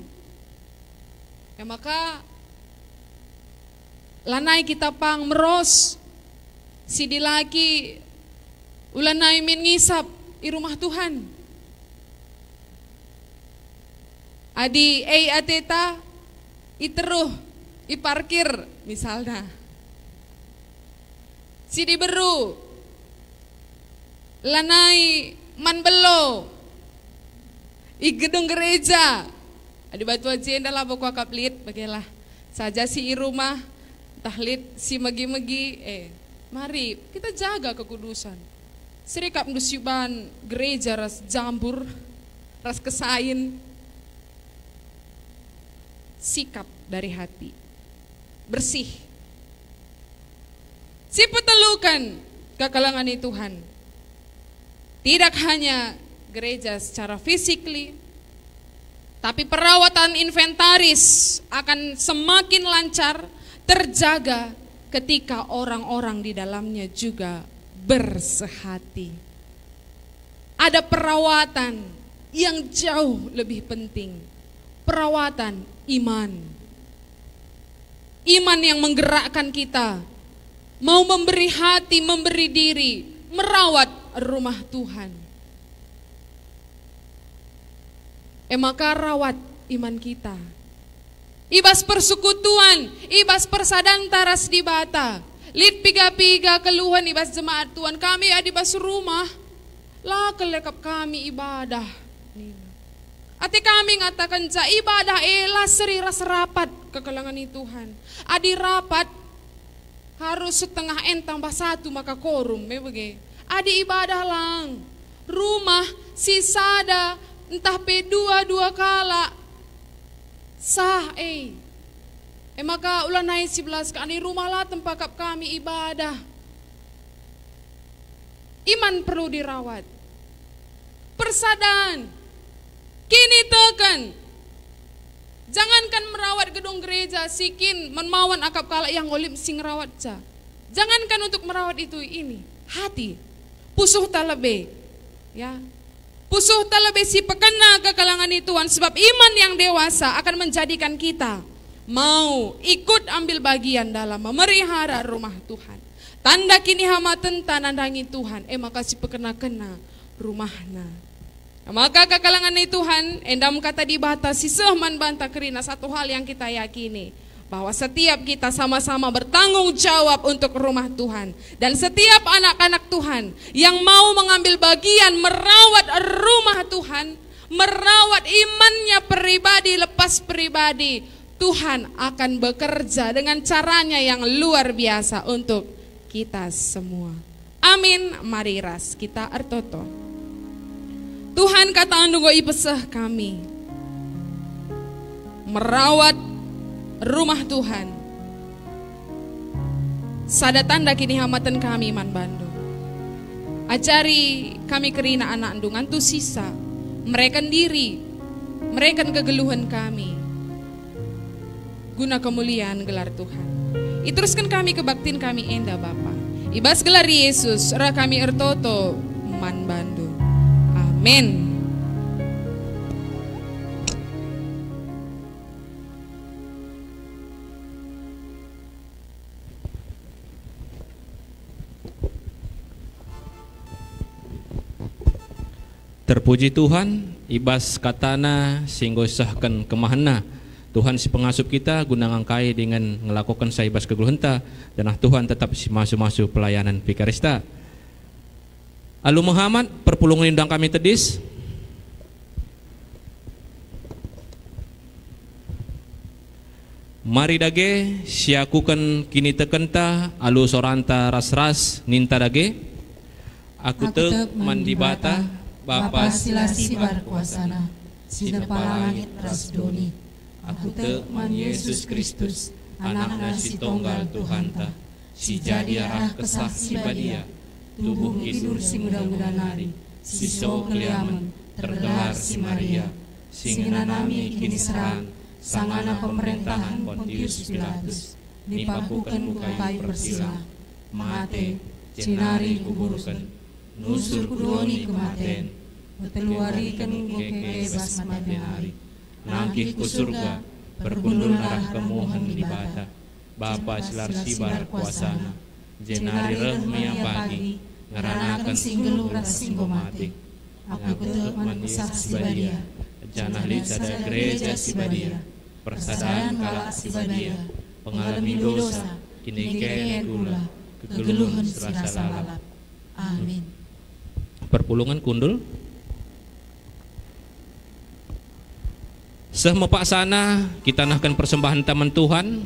Maka lanai kita pang meros si dilaki ulanai min ngisap di rumah Tuhan. Adi ateta iteruh iparkir misalnya. Si diberu lanai man belo i gedung gereja ada batu agenda lah boko kaplit bagilah saja si i rumah tahlit si megi-megi mari kita jaga kekudusan serikap nusyuban gereja ras jambur ras kesain sikap dari hati. Bersih. Si petelukan kekalangan Tuhan. Tidak hanya gereja secara fisikly, tapi perawatan inventaris akan semakin lancar, terjaga ketika orang-orang di dalamnya juga bersehati. Ada perawatan yang jauh lebih penting, perawatan iman. Iman yang menggerakkan kita, mau memberi hati, memberi diri, merawat rumah Tuhan. Maka rawat iman kita. Ibas persekutuan, ibas persadantaras di bata. Lit piga-piga keluhan ibas jemaat Tuhan. Kami adibas rumah, lah kelekap kami ibadah. Ati kami ngatakan ca ibadah elah seriras rapat kekalangan Tuhan. Adi rapat harus setengah tambah 1 maka korum. Adi ibadah lang. Rumah sisada entah dua kala sah maka ulah naik 11 kali rumah lah tempat kami ibadah. Iman perlu dirawat. Persadaan kini tekan. Jangankan merawat gedung gereja sikin menmawan akap kala yang olim sing rawat ca. Jangankan untuk merawat itu ini hati pusuh talebe ya. Pusuh talebe si pekena kekalangan Tuhan, sebab iman yang dewasa akan menjadikan kita mau ikut ambil bagian dalam memelihara rumah Tuhan. Tanda kini hamaten tanandangi Tuhan, maka si pekena-kena rumahna. Maka kekalangan Tuhan, endam kata dibatasi sehman banta kerina satu hal yang kita yakini, bahwa setiap kita sama-sama bertanggung jawab untuk rumah Tuhan. Dan setiap anak-anak Tuhan yang mau mengambil bagian merawat rumah Tuhan, merawat imannya pribadi lepas pribadi, Tuhan akan bekerja dengan caranya yang luar biasa untuk kita semua. Amin. Mari ras kita artoto. Tuhan kata andunggo ipeseh kami merawat rumah Tuhan. Sada tanda kini hamatan kami man Bandung. Ajari kami kerina anak andungan tu sisa. Mereka diri, mereka kegeluhan kami. Guna kemuliaan gelar Tuhan. Iteruskan kami kebaktin kami enda Bapa. Ibas gelar Yesus, ra kami ertoto man Bandung. Amin.
Terpuji Tuhan, ibas katana singgo sahkan kemahana. Tuhan si pengasup kita guna ngangkai dengan ngelakukan saibas kegeluhenta, dan Tuhan tetap si masuk-masuk pelayanan pikarista. Alu Muhammad perpulungan undang kami tedis. Mari dage siakukan kini tekenta alu soranta ras-ras ninta dage. Aku tek mandi bata Bapa
silasi barkuasana, sinepa langit ras doni. Aku tek man Yesus Kristus, anakna si tunggal Tuhanta, si jadi arah kesah si badia, tubuh tidur si muda-muda nari, si so keliaman, tergelar si Maria, sing nami kini serang, sangana pemerintahan Pontius Pilatus, dipakukan muka kayu persila, mate, cinari kuburukan, nusur kudoni kematen, beteluarikan keke bas matenari, nangkih ku surga, berkundul narah kemuhan di bata, Bapa silar sibar kuasana, jenari rehmia pagi, ngeranakan singgelu rasinggo mati, aku teman kisah sibadia, janah licada gereja sibadia, persadaan kalak sibadia, pengalami dosa, kini kaya gula, kegeluhan serasa lalap. Amin.
Perpulungan kundul. Sehmepak sana kita nahkan persembahan taman Tuhan.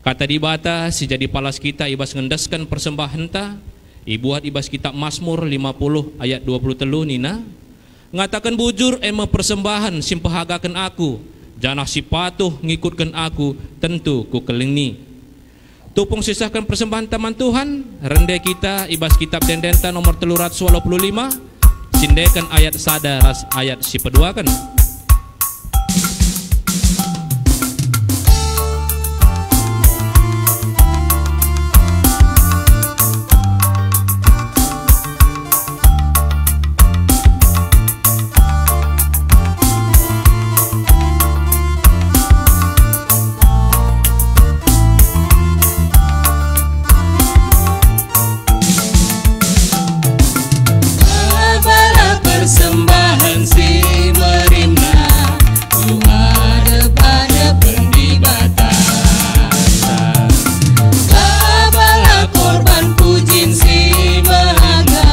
Kata di bata si jadi palas kita ibas ngendaskan persembahan ta. Ibuat ibas kitab Mazmur 50 ayat 23 nina. Ngatakan bujur persembahan simpahagakan aku. Janah si patuh ngikutkan aku, tentu ku kelingi. Tupung sisahkan persembahan taman Tuhan, rende kita ibas kitab Dendenta nomor 325, sindekan ayat sada ras ayat si peduakan.
Persembahan si merimna, ku ada pada pendibatan. Kabalah korban pujin si mahaga,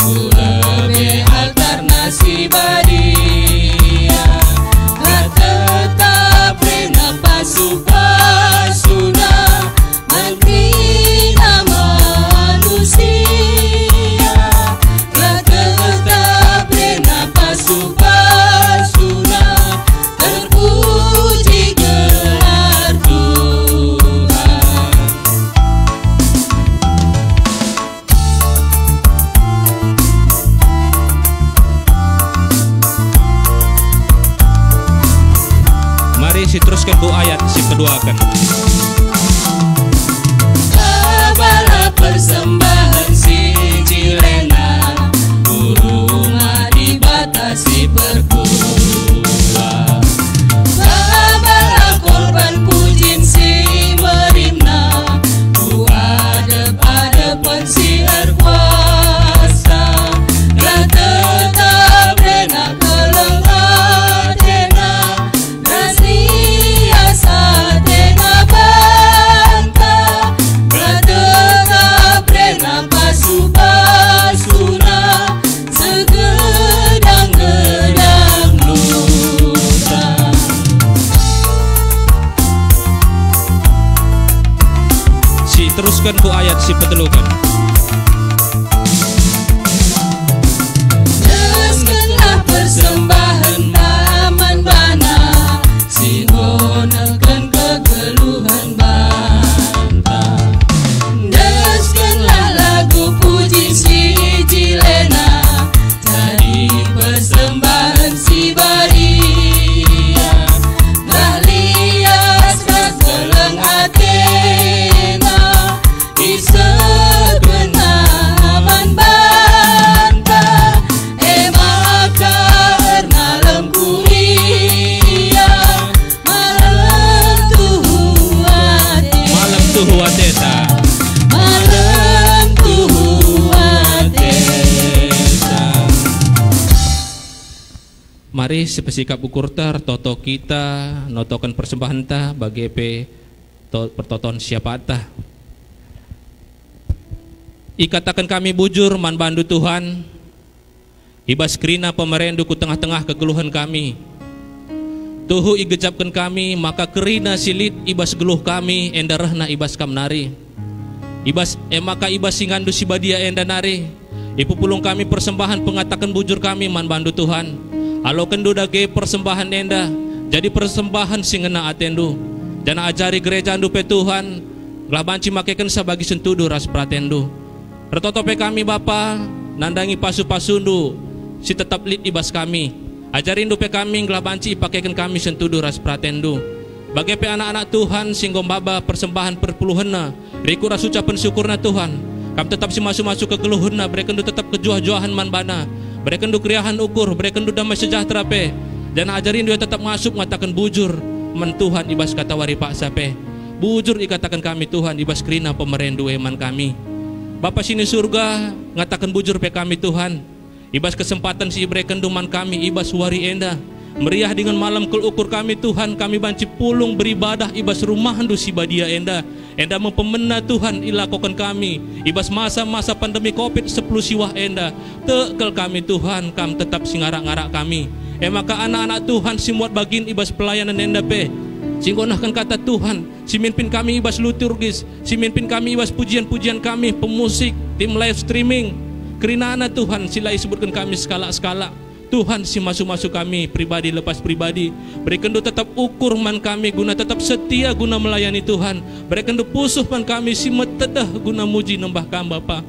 ku lebih alternasi badia. Gak tetap renapa supasuna, menghina manusia. Gak tetap renapa supasuna, terpuji gelar Tuhan.
Mari si teruskan bu ayat si keduakan.
Kabalah persembahan si jilena, rumah dibatasi berdua. Kabalah korban pujin si merimna, ku adep-adepan si erkuasa. Lah tetap rena keleng adena, rahasia satena banta. Lah tetap rena pasupasuna, segedang-gedang luka.
Si teruskan bu ayat si petelukan.
Deskenlah persembahan taman bana, si ngonekan kegeluhan banta. Deskenlah lagu puji si jilena, jadi persembahan si baria. Lah lias kegeleng atena, isegena aman banta. Maka ernalem kuliah, malam tuhu ate.
Malam tuhu ateta.
Malam tuhu ateta.
Mari sepesikap ukur tar toto kita notokan persembahan ta bagi pertoton siapa ta. Ikatakan kami bujur man bandu Tuhan, ibas kerina pemerendu ku tengah-tengah kegeluhan kami. Tuhu igejapkan kami, maka kerina silit ibas geluh kami, enda rehna ibas kamnari. Ibas maka ibas singandu si badia enda nari. Ipupulung kami persembahan pengatakan bujur kami man bandu Tuhan. Alo kendu dage persembahan enda, jadi persembahan singena atendu. Jana ajari gereja andu pe Tuhan, gelah banci makekan sabagi sentudu ras pratendu. Retotope kami Bapa, nandangi pasu-pasundu, si tetap lit ibas kami. Ajarin dupe kami gelah banci pakaikan kami sentudu ras pratendu. Bagi pe anak-anak Tuhan singgom baba persembahan perpuluhanna, riku ras ucapan syukurna Tuhan. Kam tetap si masuk-masuk ke geluhunna, berekendu tetap kejuah-juahan man bana. Berekendu kriahan ukur, berekendu damai sejahtera pe. Dan ajarin dia tetap masuk mengatakan bujur man Tuhan ibas kata wari pak sape. Bujur ikatakan kami Tuhan ibas kerina pemerendu eman kami. Bapa sini surga ngatakan bujur pe kami Tuhan. Ibas kesempatan si berekendu man kami ibas wari enda. Meriah dengan malam kul ukur kami Tuhan, kami banci pulung beribadah ibas rumahan du si badia enda. Enda mempemena Tuhan ilakokan kami ibas masa-masa pandemi Covid 10 siwah enda. Tekel kami Tuhan, kam tetap singarak-ngarak kami. Maka anak-anak Tuhan simuat bagin ibas pelayanan enda pe. Singgonahkan kata Tuhan, si mimpin kami ibas liturgis, si mimpin kami ibas pujian-pujian kami, pemusik, tim live streaming. Kerinana Tuhan sila sebutkan kami skala-skala. Tuhan si masuk-masuk kami pribadi lepas pribadi. Berikan do tetap ukur man kami guna tetap setia guna melayani Tuhan. Berikan do pusuh man kami si metedah guna muji nembah kami Bapa.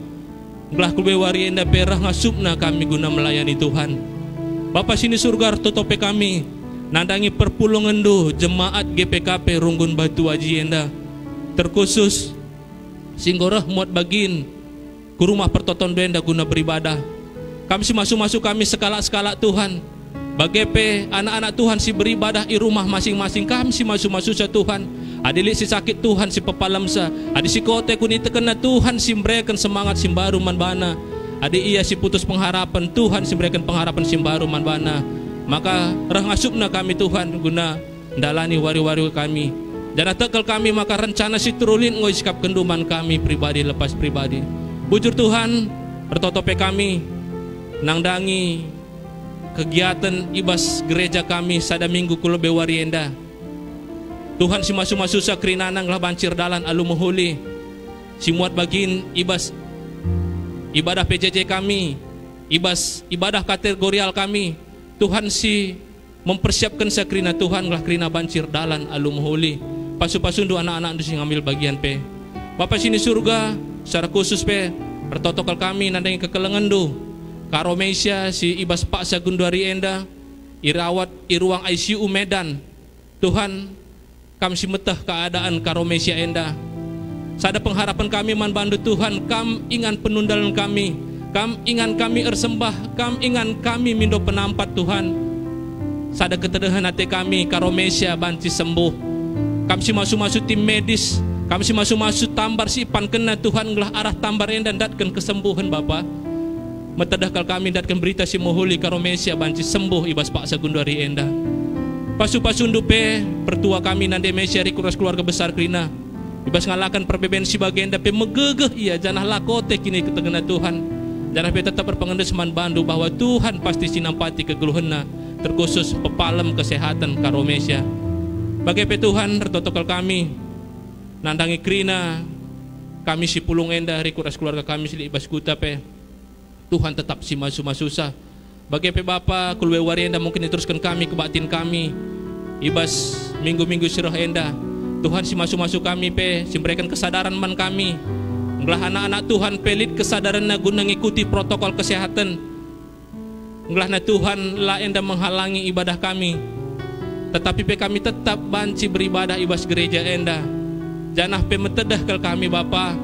Belah kulbe warienda perah ngasupna kami guna melayani Tuhan. Bapa sini surga totope kami. Nandangi perpulungan do jemaat GPKP Runggun Batu Ajienda. Terkhusus singgorah muat bagin ke rumah pertoton benda guna beribadah. Kami si masuk-masuk kami skala-skala Tuhan. Bagepe anak-anak Tuhan si beribadah di rumah masing-masing. Kami si masuk-masuk sa Tuhan. Adili si sakit Tuhan si pepalam sa. Adi si kote kuni tekena Tuhan si memberikan semangat si baru manbana. Adi iya si putus pengharapan Tuhan si memberikan pengharapan si baru manbana. Maka rah ngasupna kami Tuhan guna dalani wari-wari kami. Dan tekel kami maka rencana si terulin ngoy sikap kenduman kami pribadi lepas pribadi. Bujur Tuhan pertotope kami nangdangi kegiatan ibas gereja kami sada minggu kulebe warienda. Tuhan si masuk-masuk sa kerinanang lah bancir dalan alu mohuli. Si muat bagin ibas ibadah PJJ kami, ibas ibadah kategorial kami. Tuhan si mempersiapkan sa kerina Tuhan lah kerina bancir dalan alu mohuli. Pasu-pasundu anak-anak si ngambil bagian pe. Bapak sini surga secara khusus pe pertotokal kami nandangi kekelengan do. Karomesia si ibas Pak Sagundari Enda irawat i ruang ICU Medan. Tuhan kami si metah keadaan Karomesia Enda. Sada pengharapan kami man bandu Tuhan. Kam ingan penundalan kami. Kam ingan kami ersembah. Kam ingan kami mindo penampat Tuhan. Sada ketedahan hati kami Karomesia banci sembuh. Kami si masuk-masuk tim medis. Kami si masuk-masuk tambar si pan kena Tuhan ngelah arah tambar Enda datkan kesembuhan Bapa. Metedahkal kami datkan berita si mohuli Karomesia banci sembuh ibas Pak Sagundari Enda. Pasu-pasundu pe pertua kami nande Mesia rikuras keluarga besar krina. Ibas ngalakan perbeben si bagenda pe megegeh iya janah lakote kini ketengena Tuhan. Janah pe tetap berpengendes man bandu bahwa Tuhan pasti sinampati kegeluhenna terkhusus pepalem kesehatan Karomesia. Bagai pe Tuhan retotokal kami nandangi krina kami si pulung Enda rikuras keluarga kami si ibas kuta pe. Tuhan tetap si masuk-masusah. Bagi Bapa kulwe warienda mungkin diteruskan kami ke batin kami. Ibas minggu-minggu sirah enda. Tuhan si masuk-masuk kami pe, si berikan kesadaran man kami. Nglah anak-anak Tuhan pelit kesadaran na guna ngikuti protokol kesehatan. Nglah na Tuhan la enda menghalangi ibadah kami. Tetapi pe kami tetap banci beribadah ibas gereja enda. Janah pe metedah kel kami Bapa.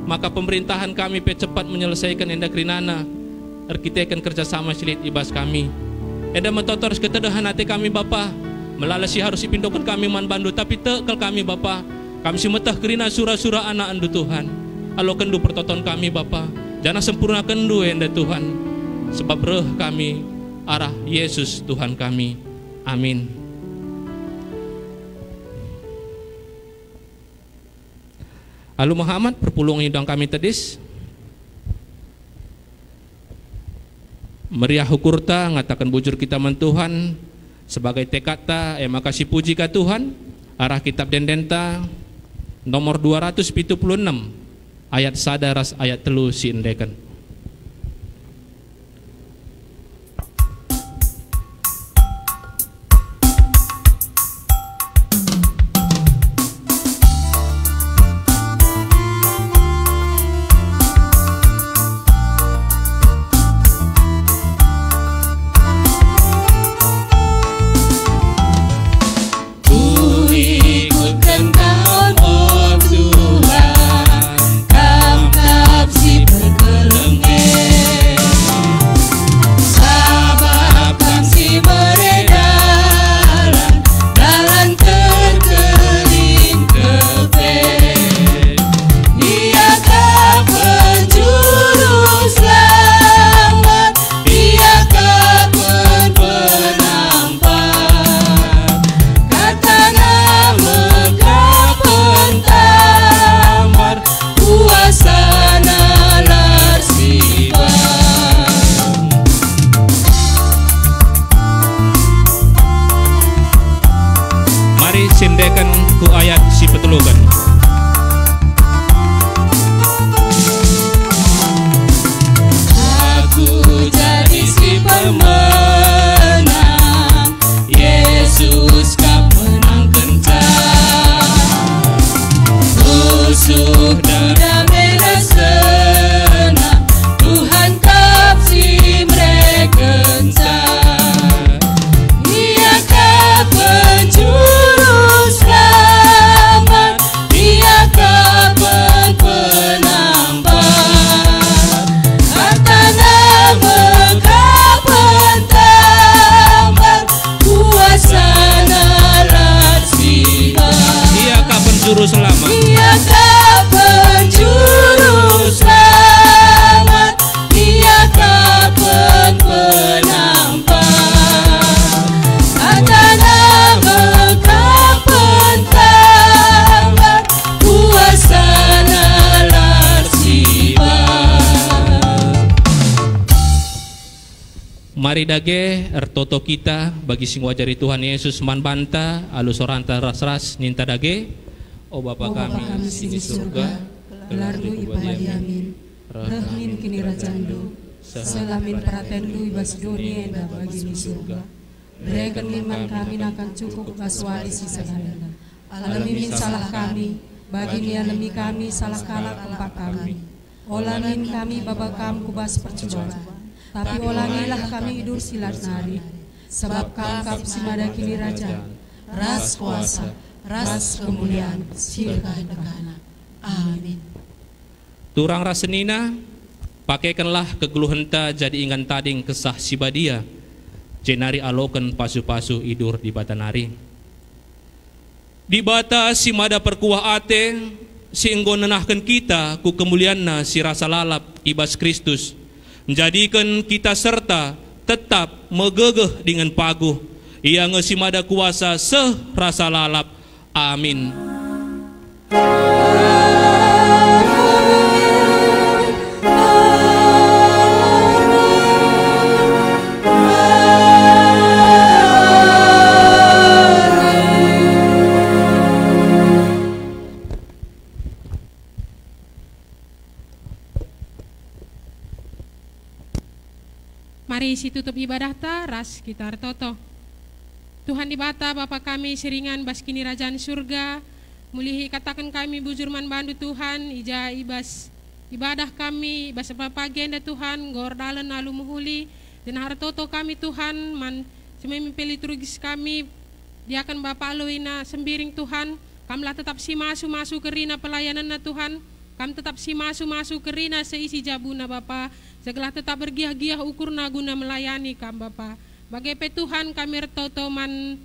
Maka pemerintahan kami pe cepat menyelesaikan enda krinana. Kita kerjasama silit ibas kami. Enda metotor ketedahan hati kami Bapa. Melalasi harus dipindokan kami man bandu. Tapi tekel kami Bapa. Kami si metah kerina surah-surah anak andu Tuhan. Alo kendu pertoton kami Bapa. Jangan sempurna kendu enda Tuhan. Sebab reh kami arah Yesus Tuhan kami. Amin. Alu Muhammad perpulung hidang kami tedis. Meriah hukurta ngatakan bujur kita man Tuhan sebagai tekata makasih puji ka Tuhan. Arah kitab dendenta nomor 276 ayat sadaras ayat telu si endekan.
Tuhan, Kam kap si berkelah.
sudah meresena Tuhan kapsi mereka Dia kah penjuru selamat Dia kah penambat Harta nama kah pentambat Kuasa nalar siba
Dia kah penjuru selamat
Dia kah penjuru selamat Dia kah penambat Harta nama kah pentambat Kuasa nalar siba
Mari dage ertoto kita bagi sing wajari Tuhan Yesus man banta alus oranta ras-ras ninta dage O Bapa kami sing di surga
gelardu ipadi amin rahmin kini rajandu selamin pratendu ibas dunia enda bagi ni surga berikan liman kami akan cukup kaswali sisa ganda alami min salah kami bagi ni alami kami salah kalah tempat kami olamin kami baba kam kubas percobaan tapi olangilah kami hidur silat nari sebab kangkap si mada kini raja ras kuasa ras kemuliaan sirka dekana amin.
Turang rasenina pakaikanlah kegeluhenta jadi ingan tading kesah sibadia jenari aloken pasu-pasu idur di batanari di bata si mada perkuah ate si enggo nenahkan kita ku kemulianna si rasa lalap ibas Kristus menjadikan kita serta tetap megegeh dengan paguh ia ngesimada kuasa serasa lalap amin.
Mari isi tutup ibadah ta ras kita toto. Tuhan di bata Bapa kami seringan baskini rajaan surga mulihi katakan kami bujurman bandu Tuhan ija ibas ibadah kami ibas apa agenda Tuhan gordalan alu muhuli dan hartoto kami Tuhan man sememi liturgis kami diakan Bapa aloina sembiring Tuhan kamlah tetap si masu kerina pelayanan na Tuhan kami tetap si masu kerina seisi jabuna Bapa segala tetap bergiah-giah ukurna guna melayani kam Bapa bagai Tuhan kami retoto man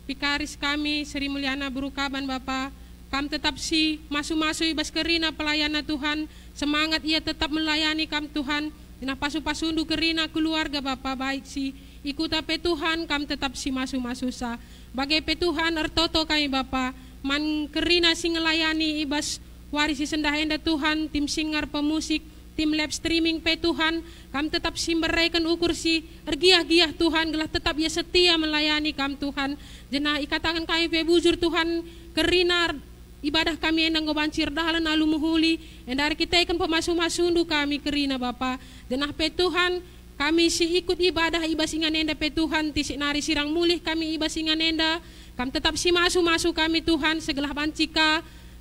pikaris kami Sri Mulyana Berukaban Bapa kami tetap si masu ibas kerina pelayanan Tuhan semangat ia tetap melayani kami Tuhan dina pasu-pasundu kerina keluarga Bapa baik si ikut apa Tuhan kami tetap si masu sa bagai Tuhan ertoto kami Bapa man kerina si ngelayani ibas warisi sendah enda Tuhan tim singar pemusik tim live streaming Tuhan kami tetap simberaikan ukur si ergiah-giah Tuhan gelah tetap ia setia melayani kami Tuhan jenah ikatakan kami bujur Tuhan kerina ibadah kami endang gobancir dahalan alu muhuli endar kita ikan pemasu-masundu kami kerina Bapa jenah Tuhan kami si ikut ibadah ibas ingan enda Tuhan tisik nari sirang mulih kami ibas ingan enda kami tetap si masu kami Tuhan segelah bancika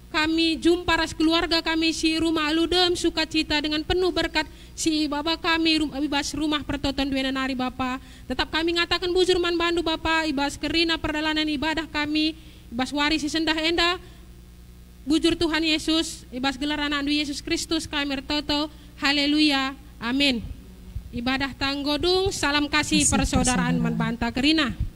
kami jumpa ras keluarga kami si rumah aludem sukacita dengan penuh berkat si Bapa kami ibas rumah pertoton duena nari Bapa tetap kami ngatakan bujur man bandu Bapa ibas kerina perdalanan ibadah kami ibas warisi sendah enda bujur Tuhan Yesus ibas gelar anak Yesus Kristus kami retoto haleluya amin. Ibadah tanggodung salam kasih persaudaraan man banta kerina.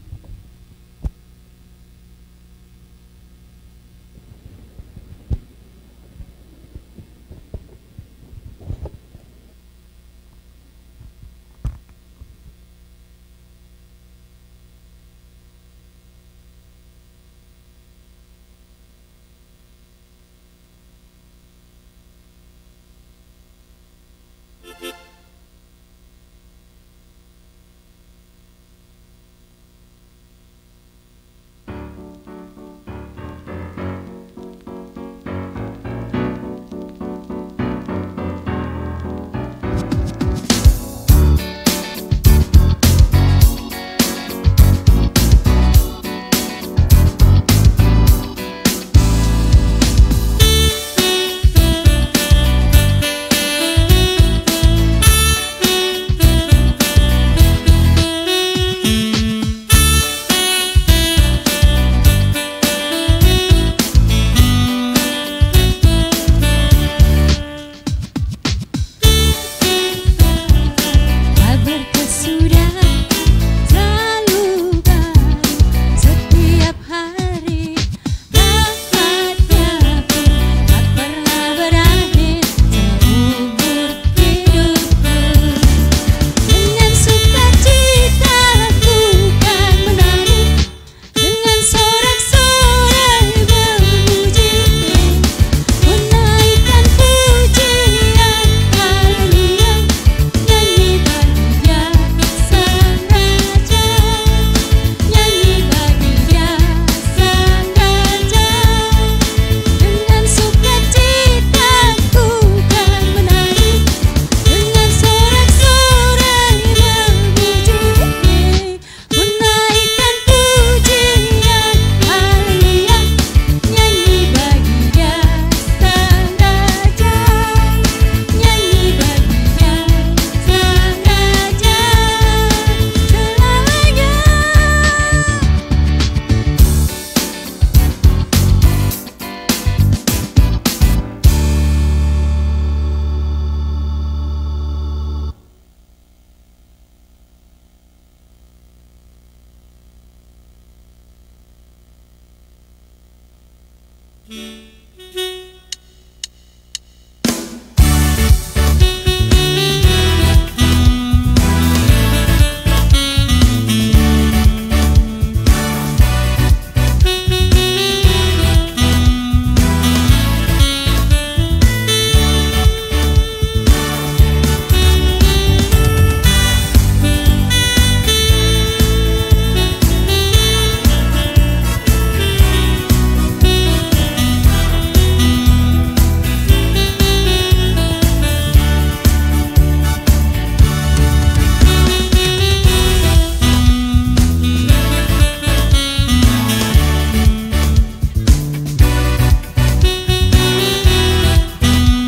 Amin.